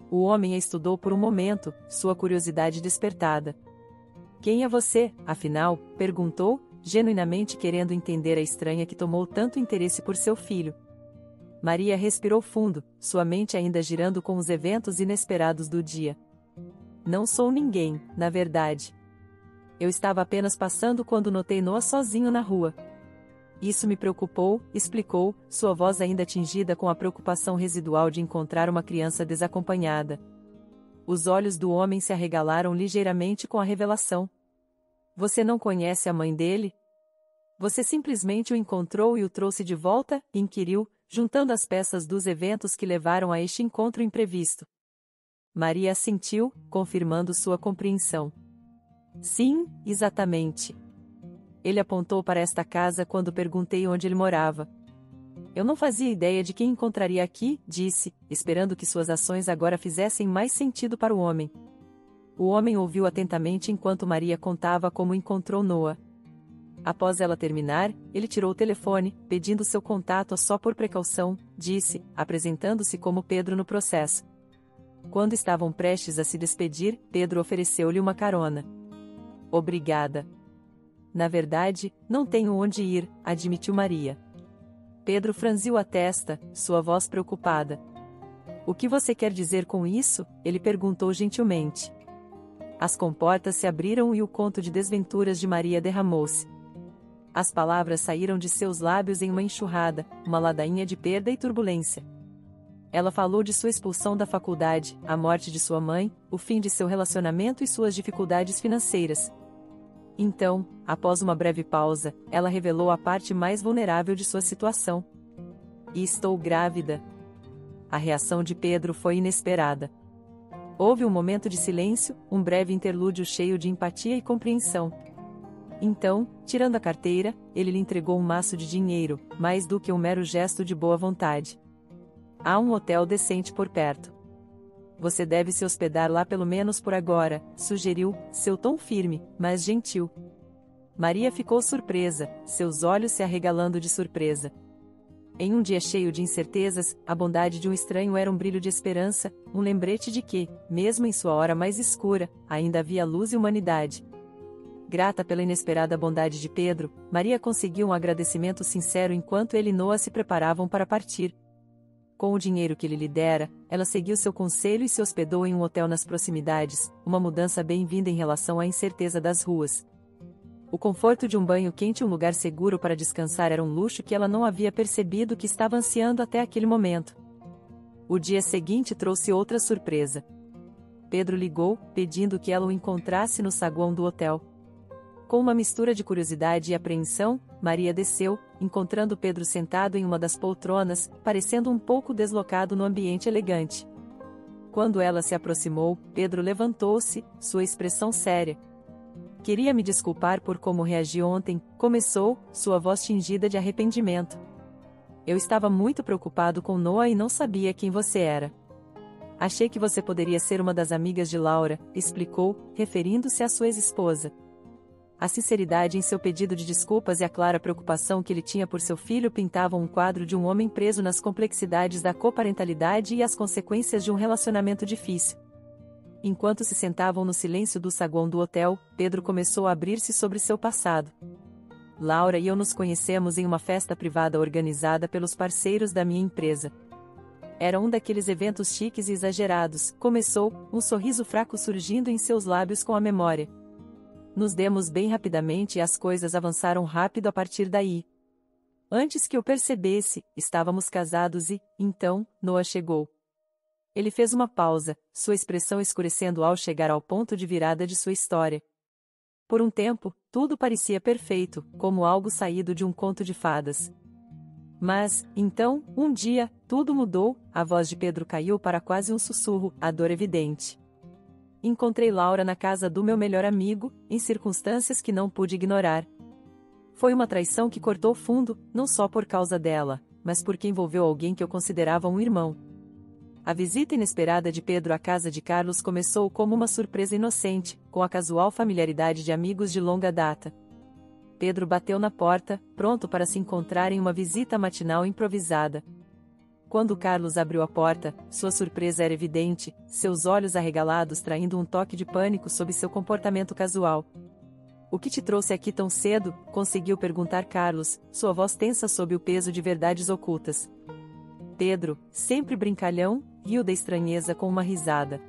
A: O homem a estudou por um momento, sua curiosidade despertada. Quem é você, afinal? Perguntou, genuinamente querendo entender a estranha que tomou tanto interesse por seu filho. Maria respirou fundo, sua mente ainda girando com os eventos inesperados do dia. Não sou ninguém, na verdade. Eu estava apenas passando quando notei Noah sozinho na rua. Isso me preocupou, explicou, sua voz ainda tingida com a preocupação residual de encontrar uma criança desacompanhada. Os olhos do homem se arregalaram ligeiramente com a revelação. Você não conhece a mãe dele? Você simplesmente o encontrou e o trouxe de volta? Inquiriu, juntando as peças dos eventos que levaram a este encontro imprevisto. Maria assentiu, confirmando sua compreensão. Sim, exatamente. Ele apontou para esta casa quando perguntei onde ele morava. Eu não fazia ideia de quem encontraria aqui, disse, esperando que suas ações agora fizessem mais sentido para o homem. O homem ouviu atentamente enquanto Maria contava como encontrou Noah. Após ela terminar, ele tirou o telefone, pedindo seu contato só por precaução, disse, apresentando-se como Pedro no processo. Quando estavam prestes a se despedir, Pedro ofereceu-lhe uma carona. Obrigada. Na verdade, não tenho onde ir, admitiu Maria. Pedro franziu a testa, sua voz preocupada. O que você quer dizer com isso? Ele perguntou gentilmente. As comportas se abriram e o conto de desventuras de Maria derramou-se. As palavras saíram de seus lábios em uma enxurrada, uma ladainha de perda e turbulência. Ela falou de sua expulsão da faculdade, a morte de sua mãe, o fim de seu relacionamento e suas dificuldades financeiras. Então, após uma breve pausa, ela revelou a parte mais vulnerável de sua situação. E estou grávida. A reação de Pedro foi inesperada. Houve um momento de silêncio, um breve interlúdio cheio de empatia e compreensão. Então, tirando a carteira, ele lhe entregou um maço de dinheiro, mais do que um mero gesto de boa vontade. Há um hotel decente por perto. Você deve se hospedar lá pelo menos por agora, sugeriu, seu tom firme, mas gentil. Maria ficou surpresa, seus olhos se arregalando de surpresa. Em um dia cheio de incertezas, a bondade de um estranho era um brilho de esperança, um lembrete de que, mesmo em sua hora mais escura, ainda havia luz e humanidade. Grata pela inesperada bondade de Pedro, Maria conseguiu um agradecimento sincero enquanto ele e Noah se preparavam para partir. Com o dinheiro que ele lhe dera, ela seguiu seu conselho e se hospedou em um hotel nas proximidades, uma mudança bem-vinda em relação à incerteza das ruas. O conforto de um banho quente e um lugar seguro para descansar era um luxo que ela não havia percebido que estava ansiando até aquele momento. O dia seguinte trouxe outra surpresa. Pedro ligou, pedindo que ela o encontrasse no saguão do hotel. Com uma mistura de curiosidade e apreensão, Maria desceu, encontrando Pedro sentado em uma das poltronas, parecendo um pouco deslocado no ambiente elegante. Quando ela se aproximou, Pedro levantou-se, sua expressão séria. Queria me desculpar por como reagi ontem, começou, sua voz tingida de arrependimento. Eu estava muito preocupado com Noah e não sabia quem você era. Achei que você poderia ser uma das amigas de Laura, explicou, referindo-se à sua ex-esposa. A sinceridade em seu pedido de desculpas e a clara preocupação que ele tinha por seu filho pintavam um quadro de um homem preso nas complexidades da coparentalidade e as consequências de um relacionamento difícil. Enquanto se sentavam no silêncio do saguão do hotel, Pedro começou a abrir-se sobre seu passado. Laura e eu nos conhecemos em uma festa privada organizada pelos parceiros da minha empresa. Era um daqueles eventos chiques e exagerados, começou, um sorriso fraco surgindo em seus lábios com a memória. Nos demos bem rapidamente e as coisas avançaram rápido a partir daí. Antes que eu percebesse, estávamos casados e, então, Noah chegou. Ele fez uma pausa, sua expressão escurecendo ao chegar ao ponto de virada de sua história. Por um tempo, tudo parecia perfeito, como algo saído de um conto de fadas. Mas, então, um dia, tudo mudou, a voz de Pedro caiu para quase um sussurro, a dor evidente. Encontrei Laura na casa do meu melhor amigo, em circunstâncias que não pude ignorar. Foi uma traição que cortou fundo, não só por causa dela, mas porque envolveu alguém que eu considerava um irmão. A visita inesperada de Pedro à casa de Carlos começou como uma surpresa inocente, com a casual familiaridade de amigos de longa data. Pedro bateu na porta, pronto para se encontrar em uma visita matinal improvisada. Quando Carlos abriu a porta, sua surpresa era evidente, seus olhos arregalados traindo um toque de pânico sob seu comportamento casual. "O que te trouxe aqui tão cedo?", conseguiu perguntar Carlos, sua voz tensa sob o peso de verdades ocultas. Pedro, sempre brincalhão, riu da estranheza com uma risada.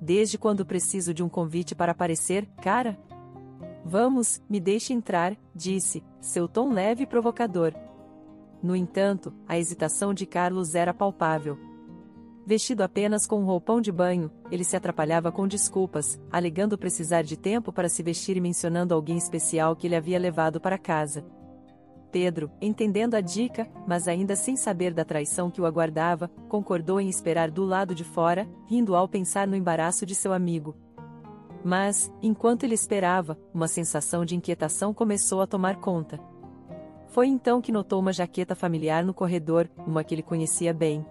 A: "Desde quando preciso de um convite para aparecer, cara?" "Vamos, me deixe entrar", disse, seu tom leve e provocador. No entanto, a hesitação de Carlos era palpável. Vestido apenas com um roupão de banho, ele se atrapalhava com desculpas, alegando precisar de tempo para se vestir e mencionando alguém especial que ele havia levado para casa. Pedro, entendendo a dica, mas ainda sem saber da traição que o aguardava, concordou em esperar do lado de fora, rindo ao pensar no embaraço de seu amigo. Mas, enquanto ele esperava, uma sensação de inquietação começou a tomar conta. Foi então que notou uma jaqueta familiar no corredor, uma que ele conhecia bem.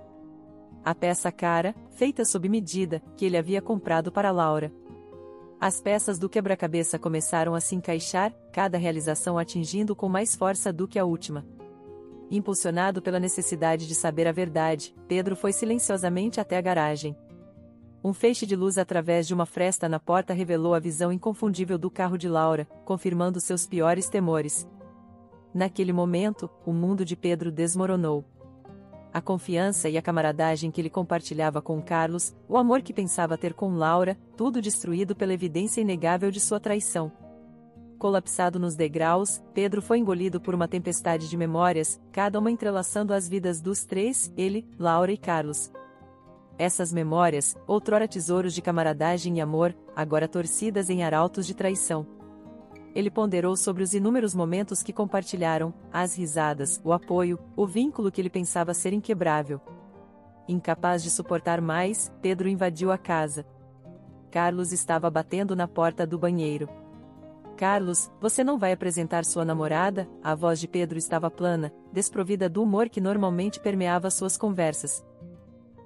A: A peça cara, feita sob medida, que ele havia comprado para Laura. As peças do quebra-cabeça começaram a se encaixar, cada realização atingindo com mais força do que a última. Impulsionado pela necessidade de saber a verdade, Pedro foi silenciosamente até a garagem. Um feixe de luz através de uma fresta na porta revelou a visão inconfundível do carro de Laura, confirmando seus piores temores. Naquele momento, o mundo de Pedro desmoronou. A confiança e a camaradagem que ele compartilhava com Carlos, o amor que pensava ter com Laura, tudo destruído pela evidência inegável de sua traição. Colapsado nos degraus, Pedro foi engolido por uma tempestade de memórias, cada uma entrelaçando as vidas dos três, ele, Laura e Carlos. Essas memórias, outrora tesouros de camaradagem e amor, agora torcidas em arautos de traição. Ele ponderou sobre os inúmeros momentos que compartilharam, as risadas, o apoio, o vínculo que ele pensava ser inquebrável. Incapaz de suportar mais, Pedro invadiu a casa. Carlos estava batendo na porta do banheiro. "Carlos, você não vai apresentar sua namorada?", a voz de Pedro estava plana, desprovida do humor que normalmente permeava suas conversas.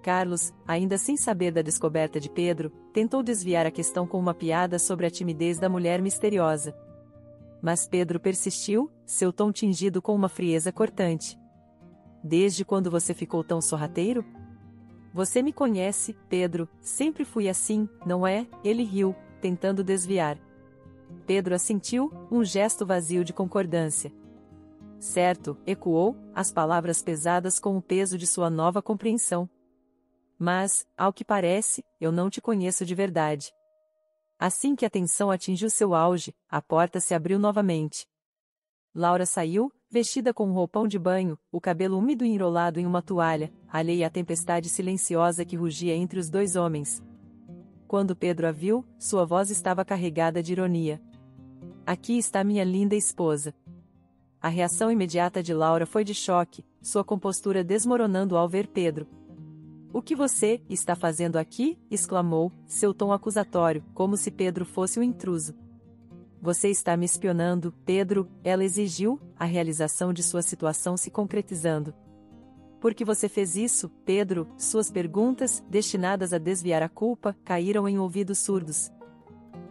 A: Carlos, ainda sem saber da descoberta de Pedro, tentou desviar a questão com uma piada sobre a timidez da mulher misteriosa. Mas Pedro persistiu, seu tom tingido com uma frieza cortante. "Desde quando você ficou tão sorrateiro?" "Você me conhece, Pedro, sempre fui assim, não é?", ele riu, tentando desviar. Pedro assentiu, um gesto vazio de concordância. "Certo", ecoou, as palavras pesadas com o peso de sua nova compreensão. "Mas, ao que parece, eu não te conheço de verdade." Assim que a tensão atingiu seu auge, a porta se abriu novamente. Laura saiu, vestida com um roupão de banho, o cabelo úmido e enrolado em uma toalha, alheia à tempestade silenciosa que rugia entre os dois homens. Quando Pedro a viu, sua voz estava carregada de ironia. "Aqui está minha linda esposa." A reação imediata de Laura foi de choque, sua compostura desmoronando ao ver Pedro. "O que você está fazendo aqui?", exclamou, seu tom acusatório, como se Pedro fosse um intruso. "Você está me espionando, Pedro", ela exigiu, a realização de sua situação se concretizando. Por que você fez isso, Pedro? Suas perguntas, destinadas a desviar a culpa, caíram em ouvidos surdos.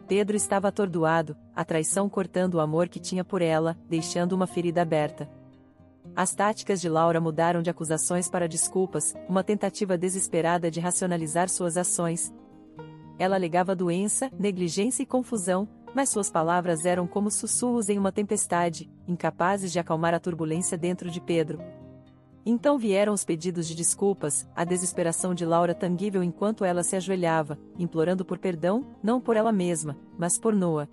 A: Pedro estava atordoado, a traição cortando o amor que tinha por ela, deixando uma ferida aberta. As táticas de Laura mudaram de acusações para desculpas, uma tentativa desesperada de racionalizar suas ações. Ela alegava doença, negligência e confusão, mas suas palavras eram como sussurros em uma tempestade, incapazes de acalmar a turbulência dentro de Pedro. Então vieram os pedidos de desculpas, a desesperação de Laura tangível enquanto ela se ajoelhava, implorando por perdão, não por ela mesma, mas por Noa.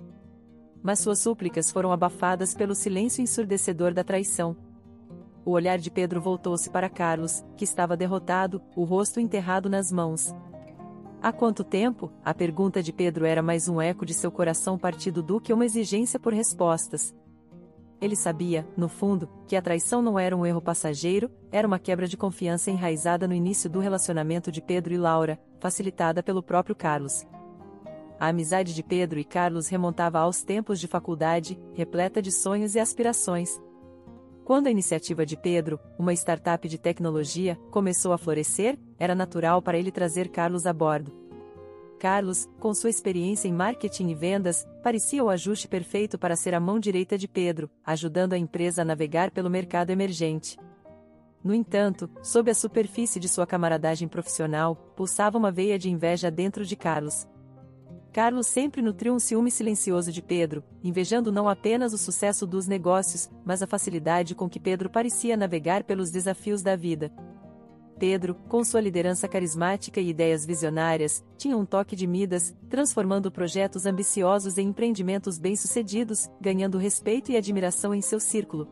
A: Mas suas súplicas foram abafadas pelo silêncio ensurdecedor da traição. O olhar de Pedro voltou-se para Carlos, que estava derrotado, o rosto enterrado nas mãos. Há quanto tempo? A pergunta de Pedro era mais um eco de seu coração partido do que uma exigência por respostas. Ele sabia, no fundo, que a traição não era um erro passageiro, era uma quebra de confiança enraizada no início do relacionamento de Pedro e Laura, facilitada pelo próprio Carlos. A amizade de Pedro e Carlos remontava aos tempos de faculdade, repleta de sonhos e aspirações. Quando a iniciativa de Pedro, uma startup de tecnologia, começou a florescer, era natural para ele trazer Carlos a bordo. Carlos, com sua experiência em marketing e vendas, parecia o ajuste perfeito para ser a mão direita de Pedro, ajudando a empresa a navegar pelo mercado emergente. No entanto, sob a superfície de sua camaradagem profissional, pulsava uma veia de inveja dentro de Carlos. Carlos sempre nutriu um ciúme silencioso de Pedro, invejando não apenas o sucesso dos negócios, mas a facilidade com que Pedro parecia navegar pelos desafios da vida. Pedro, com sua liderança carismática e ideias visionárias, tinha um toque de Midas, transformando projetos ambiciosos em empreendimentos bem-sucedidos, ganhando respeito e admiração em seu círculo.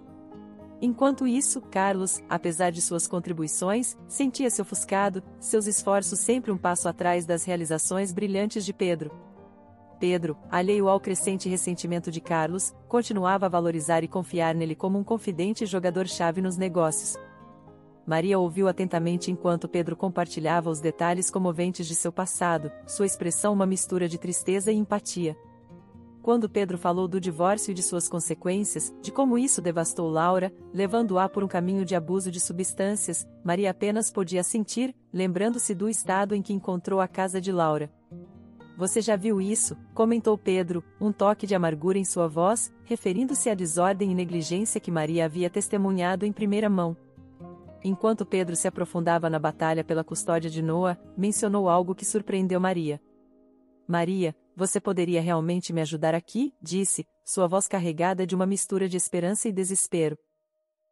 A: Enquanto isso, Carlos, apesar de suas contribuições, sentia-se ofuscado, seus esforços sempre um passo atrás das realizações brilhantes de Pedro. Pedro, alheio ao crescente ressentimento de Carlos, continuava a valorizar e confiar nele como um confidente e jogador-chave nos negócios. Maria ouviu atentamente enquanto Pedro compartilhava os detalhes comoventes de seu passado, sua expressão uma mistura de tristeza e empatia. Quando Pedro falou do divórcio e de suas consequências, de como isso devastou Laura, levando-a por um caminho de abuso de substâncias, Maria apenas podia sentir, lembrando-se do estado em que encontrou a casa de Laura. Você já viu isso? Comentou Pedro, um toque de amargura em sua voz, referindo-se à desordem e negligência que Maria havia testemunhado em primeira mão. Enquanto Pedro se aprofundava na batalha pela custódia de Noa, mencionou algo que surpreendeu Maria. Maria, você poderia realmente me ajudar aqui? Disse, sua voz carregada de uma mistura de esperança e desespero.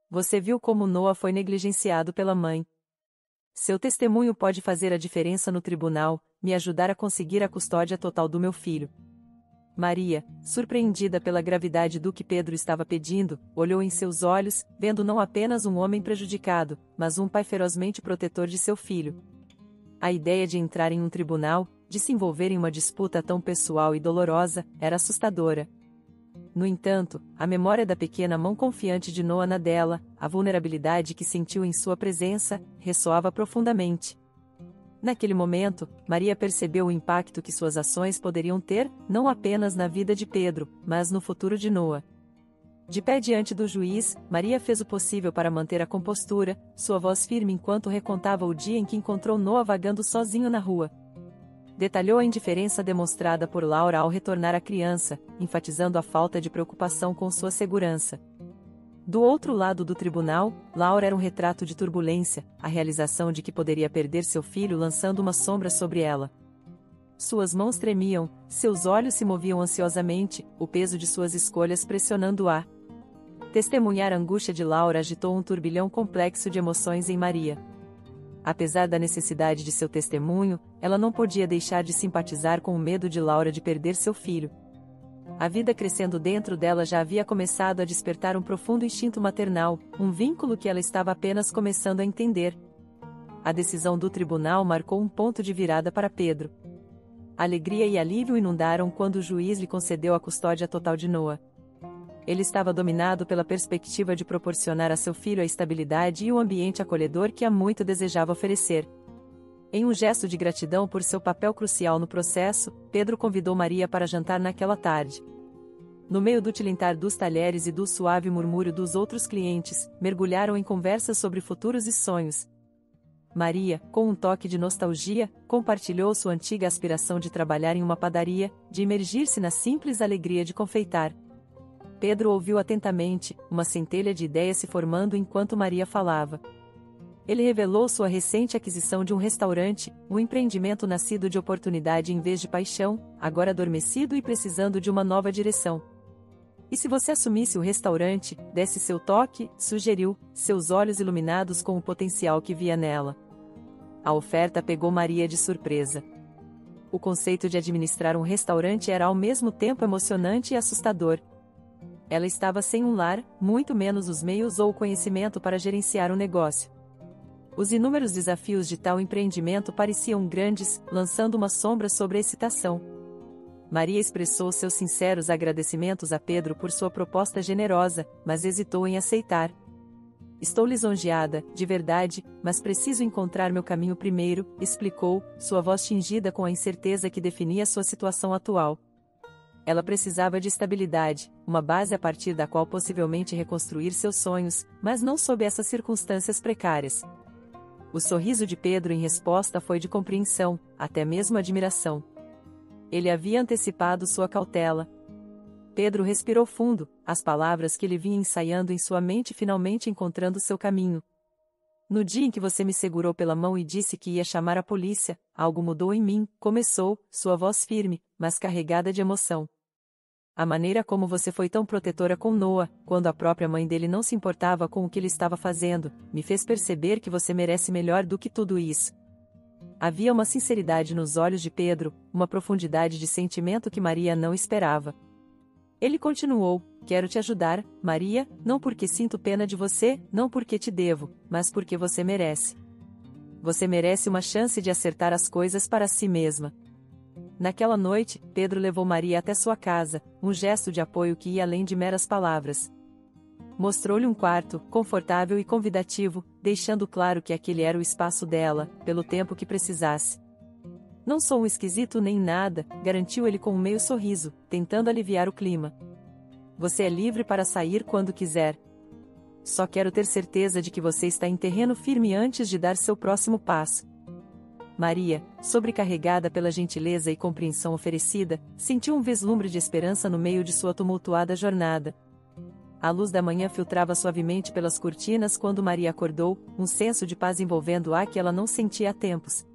A: Você viu como Noa foi negligenciado pela mãe. Seu testemunho pode fazer a diferença no tribunal, me ajudar a conseguir a custódia total do meu filho. Maria, surpreendida pela gravidade do que Pedro estava pedindo, olhou em seus olhos, vendo não apenas um homem prejudicado, mas um pai ferozmente protetor de seu filho. A ideia de entrar em um tribunal, de se envolver em uma disputa tão pessoal e dolorosa, era assustadora. No entanto, a memória da pequena mão confiante de Noa na dela, a vulnerabilidade que sentiu em sua presença, ressoava profundamente. Naquele momento, Maria percebeu o impacto que suas ações poderiam ter, não apenas na vida de Pedro, mas no futuro de Noa. De pé diante do juiz, Maria fez o possível para manter a compostura, sua voz firme enquanto recontava o dia em que encontrou Noa vagando sozinho na rua. Detalhou a indiferença demonstrada por Laura ao retornar a criança, enfatizando a falta de preocupação com sua segurança. Do outro lado do tribunal, Laura era um retrato de turbulência, a realização de que poderia perder seu filho lançando uma sombra sobre ela. Suas mãos tremiam, seus olhos se moviam ansiosamente, o peso de suas escolhas pressionando-a. Testemunhar a angústia de Laura agitou um turbilhão complexo de emoções em Maria. Apesar da necessidade de seu testemunho, ela não podia deixar de simpatizar com o medo de Laura de perder seu filho. A vida crescendo dentro dela já havia começado a despertar um profundo instinto maternal, um vínculo que ela estava apenas começando a entender. A decisão do tribunal marcou um ponto de virada para Pedro. Alegria e alívio inundaram quando o juiz lhe concedeu a custódia total de Noa. Ele estava dominado pela perspectiva de proporcionar a seu filho a estabilidade e o ambiente acolhedor que há muito desejava oferecer. Em um gesto de gratidão por seu papel crucial no processo, Pedro convidou Maria para jantar naquela tarde. No meio do tilintar dos talheres e do suave murmúrio dos outros clientes, mergulharam em conversas sobre futuros e sonhos. Maria, com um toque de nostalgia, compartilhou sua antiga aspiração de trabalhar em uma padaria, de imergir-se na simples alegria de confeitar. Pedro ouviu atentamente, uma centelha de ideias se formando enquanto Maria falava. Ele revelou sua recente aquisição de um restaurante, um empreendimento nascido de oportunidade em vez de paixão, agora adormecido e precisando de uma nova direção. E se você assumisse o restaurante, desse seu toque, sugeriu, seus olhos iluminados com o potencial que via nela. A oferta pegou Maria de surpresa. O conceito de administrar um restaurante era ao mesmo tempo emocionante e assustador. Ela estava sem um lar, muito menos os meios ou o conhecimento para gerenciar um negócio. Os inúmeros desafios de tal empreendimento pareciam grandes, lançando uma sombra sobre a excitação. Maria expressou seus sinceros agradecimentos a Pedro por sua proposta generosa, mas hesitou em aceitar. Estou lisonjeada, de verdade, mas preciso encontrar meu caminho primeiro, explicou, sua voz tingida com a incerteza que definia sua situação atual. Ela precisava de estabilidade, uma base a partir da qual possivelmente reconstruir seus sonhos, mas não sob essas circunstâncias precárias. O sorriso de Pedro em resposta foi de compreensão, até mesmo admiração. Ele havia antecipado sua cautela. Pedro respirou fundo, as palavras que ele vinha ensaiando em sua mente finalmente encontrando seu caminho. No dia em que você me segurou pela mão e disse que ia chamar a polícia, algo mudou em mim, começou, sua voz firme, mas carregada de emoção. A maneira como você foi tão protetora com Noah, quando a própria mãe dele não se importava com o que ele estava fazendo, me fez perceber que você merece melhor do que tudo isso. Havia uma sinceridade nos olhos de Pedro, uma profundidade de sentimento que Maria não esperava. Ele continuou, quero te ajudar, Maria, não porque sinto pena de você, não porque te devo, mas porque você merece. Você merece uma chance de acertar as coisas para si mesma. Naquela noite, Pedro levou Maria até sua casa, um gesto de apoio que ia além de meras palavras. Mostrou-lhe um quarto, confortável e convidativo, deixando claro que aquele era o espaço dela, pelo tempo que precisasse. Não sou um esquisito nem nada, garantiu ele com um meio sorriso, tentando aliviar o clima. Você é livre para sair quando quiser. Só quero ter certeza de que você está em terreno firme antes de dar seu próximo passo. Maria, sobrecarregada pela gentileza e compreensão oferecida, sentiu um vislumbre de esperança no meio de sua tumultuada jornada. A luz da manhã filtrava suavemente pelas cortinas quando Maria acordou, um senso de paz envolvendo-a que ela não sentia há tempos.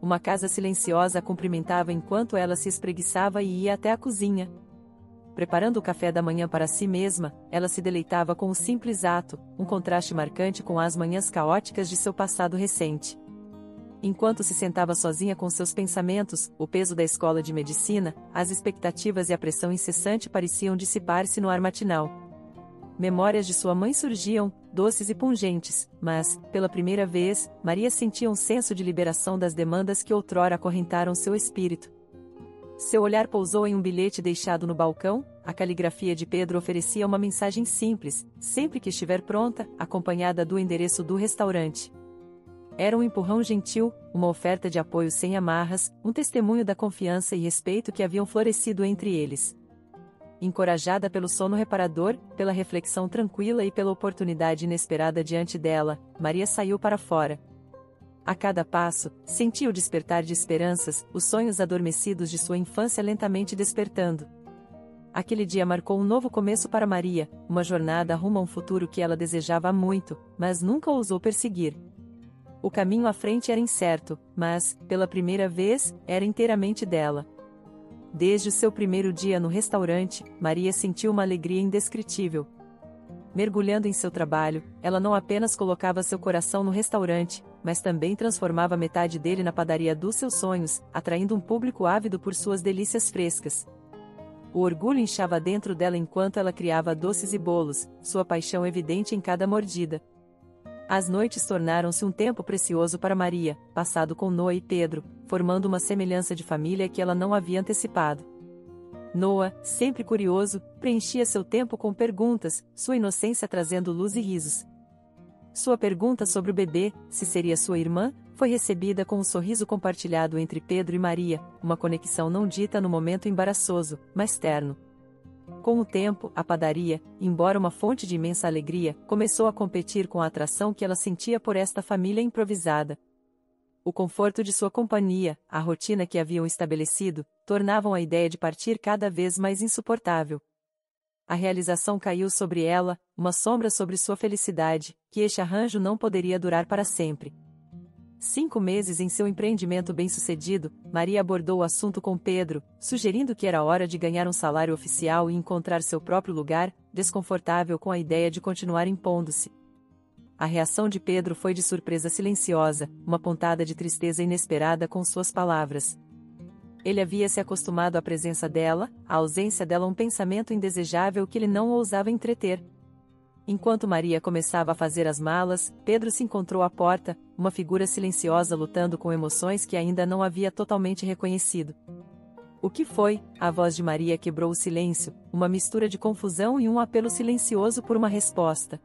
A: Uma casa silenciosa a cumprimentava enquanto ela se espreguiçava e ia até a cozinha. Preparando o café da manhã para si mesma, ela se deleitava com o simples ato, um contraste marcante com as manhãs caóticas de seu passado recente. Enquanto se sentava sozinha com seus pensamentos, o peso da escola de medicina, as expectativas e a pressão incessante pareciam dissipar-se no ar matinal. Memórias de sua mãe surgiam, doces e pungentes, mas, pela primeira vez, Maria sentia um senso de liberação das demandas que outrora acorrentaram seu espírito. Seu olhar pousou em um bilhete deixado no balcão, a caligrafia de Pedro oferecia uma mensagem simples, sempre que estiver pronta, acompanhada do endereço do restaurante. Era um empurrão gentil, uma oferta de apoio sem amarras, um testemunho da confiança e respeito que haviam florescido entre eles. Encorajada pelo sono reparador, pela reflexão tranquila e pela oportunidade inesperada diante dela, Maria saiu para fora. A cada passo, sentia o despertar de esperanças, os sonhos adormecidos de sua infância lentamente despertando. Aquele dia marcou um novo começo para Maria, uma jornada rumo a um futuro que ela desejava há muito, mas nunca ousou perseguir. O caminho à frente era incerto, mas, pela primeira vez, era inteiramente dela. Desde o seu primeiro dia no restaurante, Maria sentiu uma alegria indescritível. Mergulhando em seu trabalho, ela não apenas colocava seu coração no restaurante, mas também transformava metade dele na padaria dos seus sonhos, atraindo um público ávido por suas delícias frescas. O orgulho inchava dentro dela enquanto ela criava doces e bolos, sua paixão evidente em cada mordida. As noites tornaram-se um tempo precioso para Maria, passado com Noah e Pedro, formando uma semelhança de família que ela não havia antecipado. Noah, sempre curioso, preenchia seu tempo com perguntas, sua inocência trazendo luz e risos. Sua pergunta sobre o bebê, se seria sua irmã, foi recebida com um sorriso compartilhado entre Pedro e Maria, uma conexão não dita no momento embaraçoso, mas terno. Com o tempo, a padaria, embora uma fonte de imensa alegria, começou a competir com a atração que ela sentia por esta família improvisada. O conforto de sua companhia, a rotina que haviam estabelecido, tornavam a ideia de partir cada vez mais insuportável. A realização caiu sobre ela, uma sombra sobre sua felicidade, que este arranjo não poderia durar para sempre. 5 meses em seu empreendimento bem-sucedido, Maria abordou o assunto com Pedro, sugerindo que era hora de ganhar um salário oficial e encontrar seu próprio lugar, desconfortável com a ideia de continuar impondo-se. A reação de Pedro foi de surpresa silenciosa, uma pontada de tristeza inesperada com suas palavras. Ele havia se acostumado à presença dela, à ausência dela um pensamento indesejável que ele não ousava entreter. Enquanto Maria começava a fazer as malas, Pedro se encontrou à porta, uma figura silenciosa lutando com emoções que ainda não havia totalmente reconhecido. O que foi? A voz de Maria quebrou o silêncio, uma mistura de confusão e um apelo silencioso por uma resposta.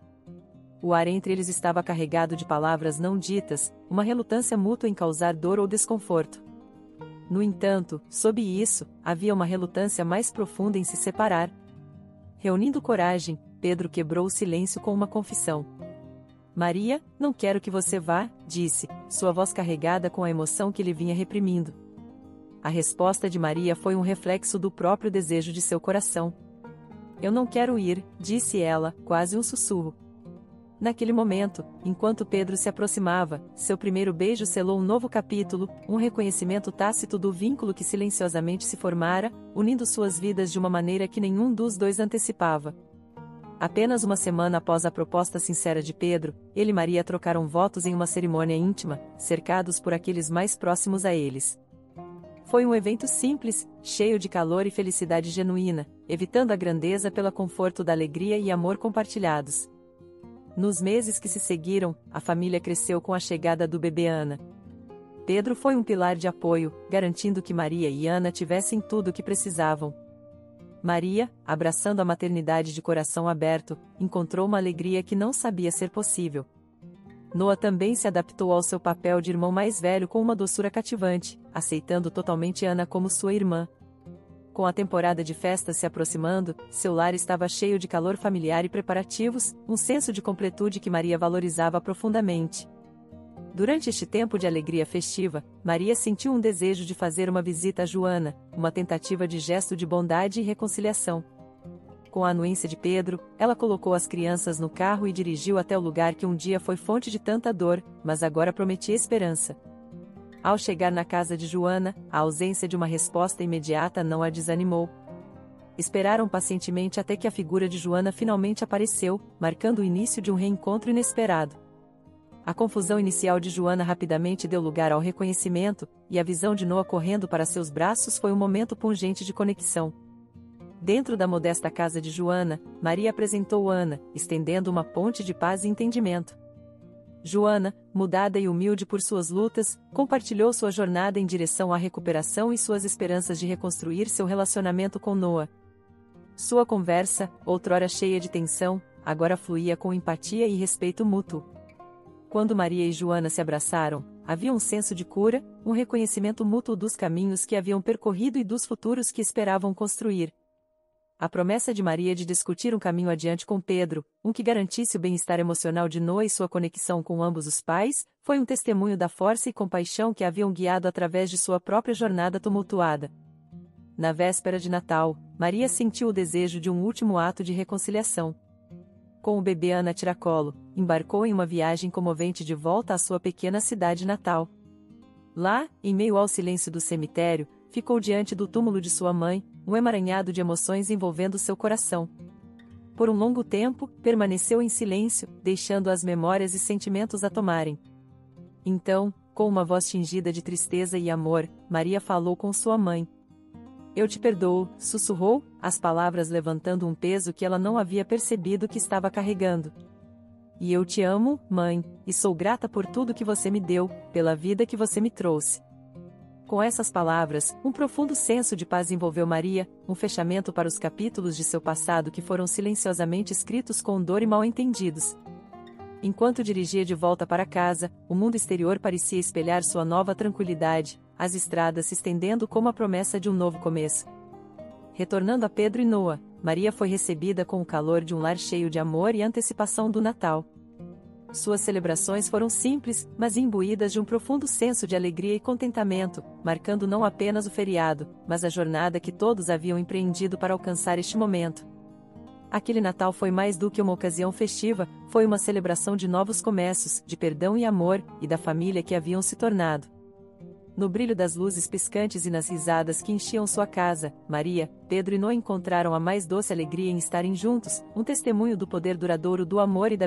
A: O ar entre eles estava carregado de palavras não ditas, uma relutância mútua em causar dor ou desconforto. No entanto, sob isso, havia uma relutância mais profunda em se separar. Reunindo coragem, Pedro quebrou o silêncio com uma confissão. Maria, não quero que você vá, disse, sua voz carregada com a emoção que lhe vinha reprimindo. A resposta de Maria foi um reflexo do próprio desejo de seu coração. Eu não quero ir, disse ela, quase um sussurro. Naquele momento, enquanto Pedro se aproximava, seu primeiro beijo selou um novo capítulo, um reconhecimento tácito do vínculo que silenciosamente se formara, unindo suas vidas de uma maneira que nenhum dos dois antecipava. Apenas uma semana após a proposta sincera de Pedro, ele e Maria trocaram votos em uma cerimônia íntima, cercados por aqueles mais próximos a eles. Foi um evento simples, cheio de calor e felicidade genuína, evitando a grandeza pelo conforto da alegria e amor compartilhados. Nos meses que se seguiram, a família cresceu com a chegada do bebê Ana. Pedro foi um pilar de apoio, garantindo que Maria e Ana tivessem tudo o que precisavam. Maria, abraçando a maternidade de coração aberto, encontrou uma alegria que não sabia ser possível. Noah também se adaptou ao seu papel de irmão mais velho com uma doçura cativante, aceitando totalmente Ana como sua irmã. Com a temporada de festas se aproximando, seu lar estava cheio de calor familiar e preparativos, um senso de completude que Maria valorizava profundamente. Durante este tempo de alegria festiva, Maria sentiu um desejo de fazer uma visita a Joana, uma tentativa de gesto de bondade e reconciliação. Com a anuência de Pedro, ela colocou as crianças no carro e dirigiu até o lugar que um dia foi fonte de tanta dor, mas agora prometia esperança. Ao chegar na casa de Joana, a ausência de uma resposta imediata não a desanimou. Esperaram pacientemente até que a figura de Joana finalmente apareceu, marcando o início de um reencontro inesperado. A confusão inicial de Joana rapidamente deu lugar ao reconhecimento, e a visão de Noah correndo para seus braços foi um momento pungente de conexão. Dentro da modesta casa de Joana, Maria apresentou Ana, estendendo uma ponte de paz e entendimento. Joana, mudada e humilde por suas lutas, compartilhou sua jornada em direção à recuperação e suas esperanças de reconstruir seu relacionamento com Noah. Sua conversa, outrora cheia de tensão, agora fluía com empatia e respeito mútuo. Quando Maria e Joana se abraçaram, havia um senso de cura, um reconhecimento mútuo dos caminhos que haviam percorrido e dos futuros que esperavam construir. A promessa de Maria de discutir um caminho adiante com Pedro, um que garantisse o bem-estar emocional de Noah e sua conexão com ambos os pais, foi um testemunho da força e compaixão que haviam guiado através de sua própria jornada tumultuada. Na véspera de Natal, Maria sentiu o desejo de um último ato de reconciliação. Com o bebê Ana a tiracolo, embarcou em uma viagem comovente de volta à sua pequena cidade natal. Lá, em meio ao silêncio do cemitério, ficou diante do túmulo de sua mãe, um emaranhado de emoções envolvendo seu coração. Por um longo tempo, permaneceu em silêncio, deixando as memórias e sentimentos a tomarem. Então, com uma voz tingida de tristeza e amor, Maria falou com sua mãe. Eu te perdoo, sussurrou, as palavras levantando um peso que ela não havia percebido que estava carregando. E eu te amo, mãe, e sou grata por tudo que você me deu, pela vida que você me trouxe. Com essas palavras, um profundo senso de paz envolveu Maria, um fechamento para os capítulos de seu passado que foram silenciosamente escritos com dor e mal-entendidos. Enquanto dirigia de volta para casa, o mundo exterior parecia espelhar sua nova tranquilidade, as estradas se estendendo como a promessa de um novo começo. Retornando a Pedro e Noah, Maria foi recebida com o calor de um lar cheio de amor e antecipação do Natal. Suas celebrações foram simples, mas imbuídas de um profundo senso de alegria e contentamento, marcando não apenas o feriado, mas a jornada que todos haviam empreendido para alcançar este momento. Aquele Natal foi mais do que uma ocasião festiva, foi uma celebração de novos começos, de perdão e amor, e da família que haviam se tornado. No brilho das luzes piscantes e nas risadas que enchiam sua casa, Maria, Pedro e Noé encontraram a mais doce alegria em estarem juntos, um testemunho do poder duradouro do amor e da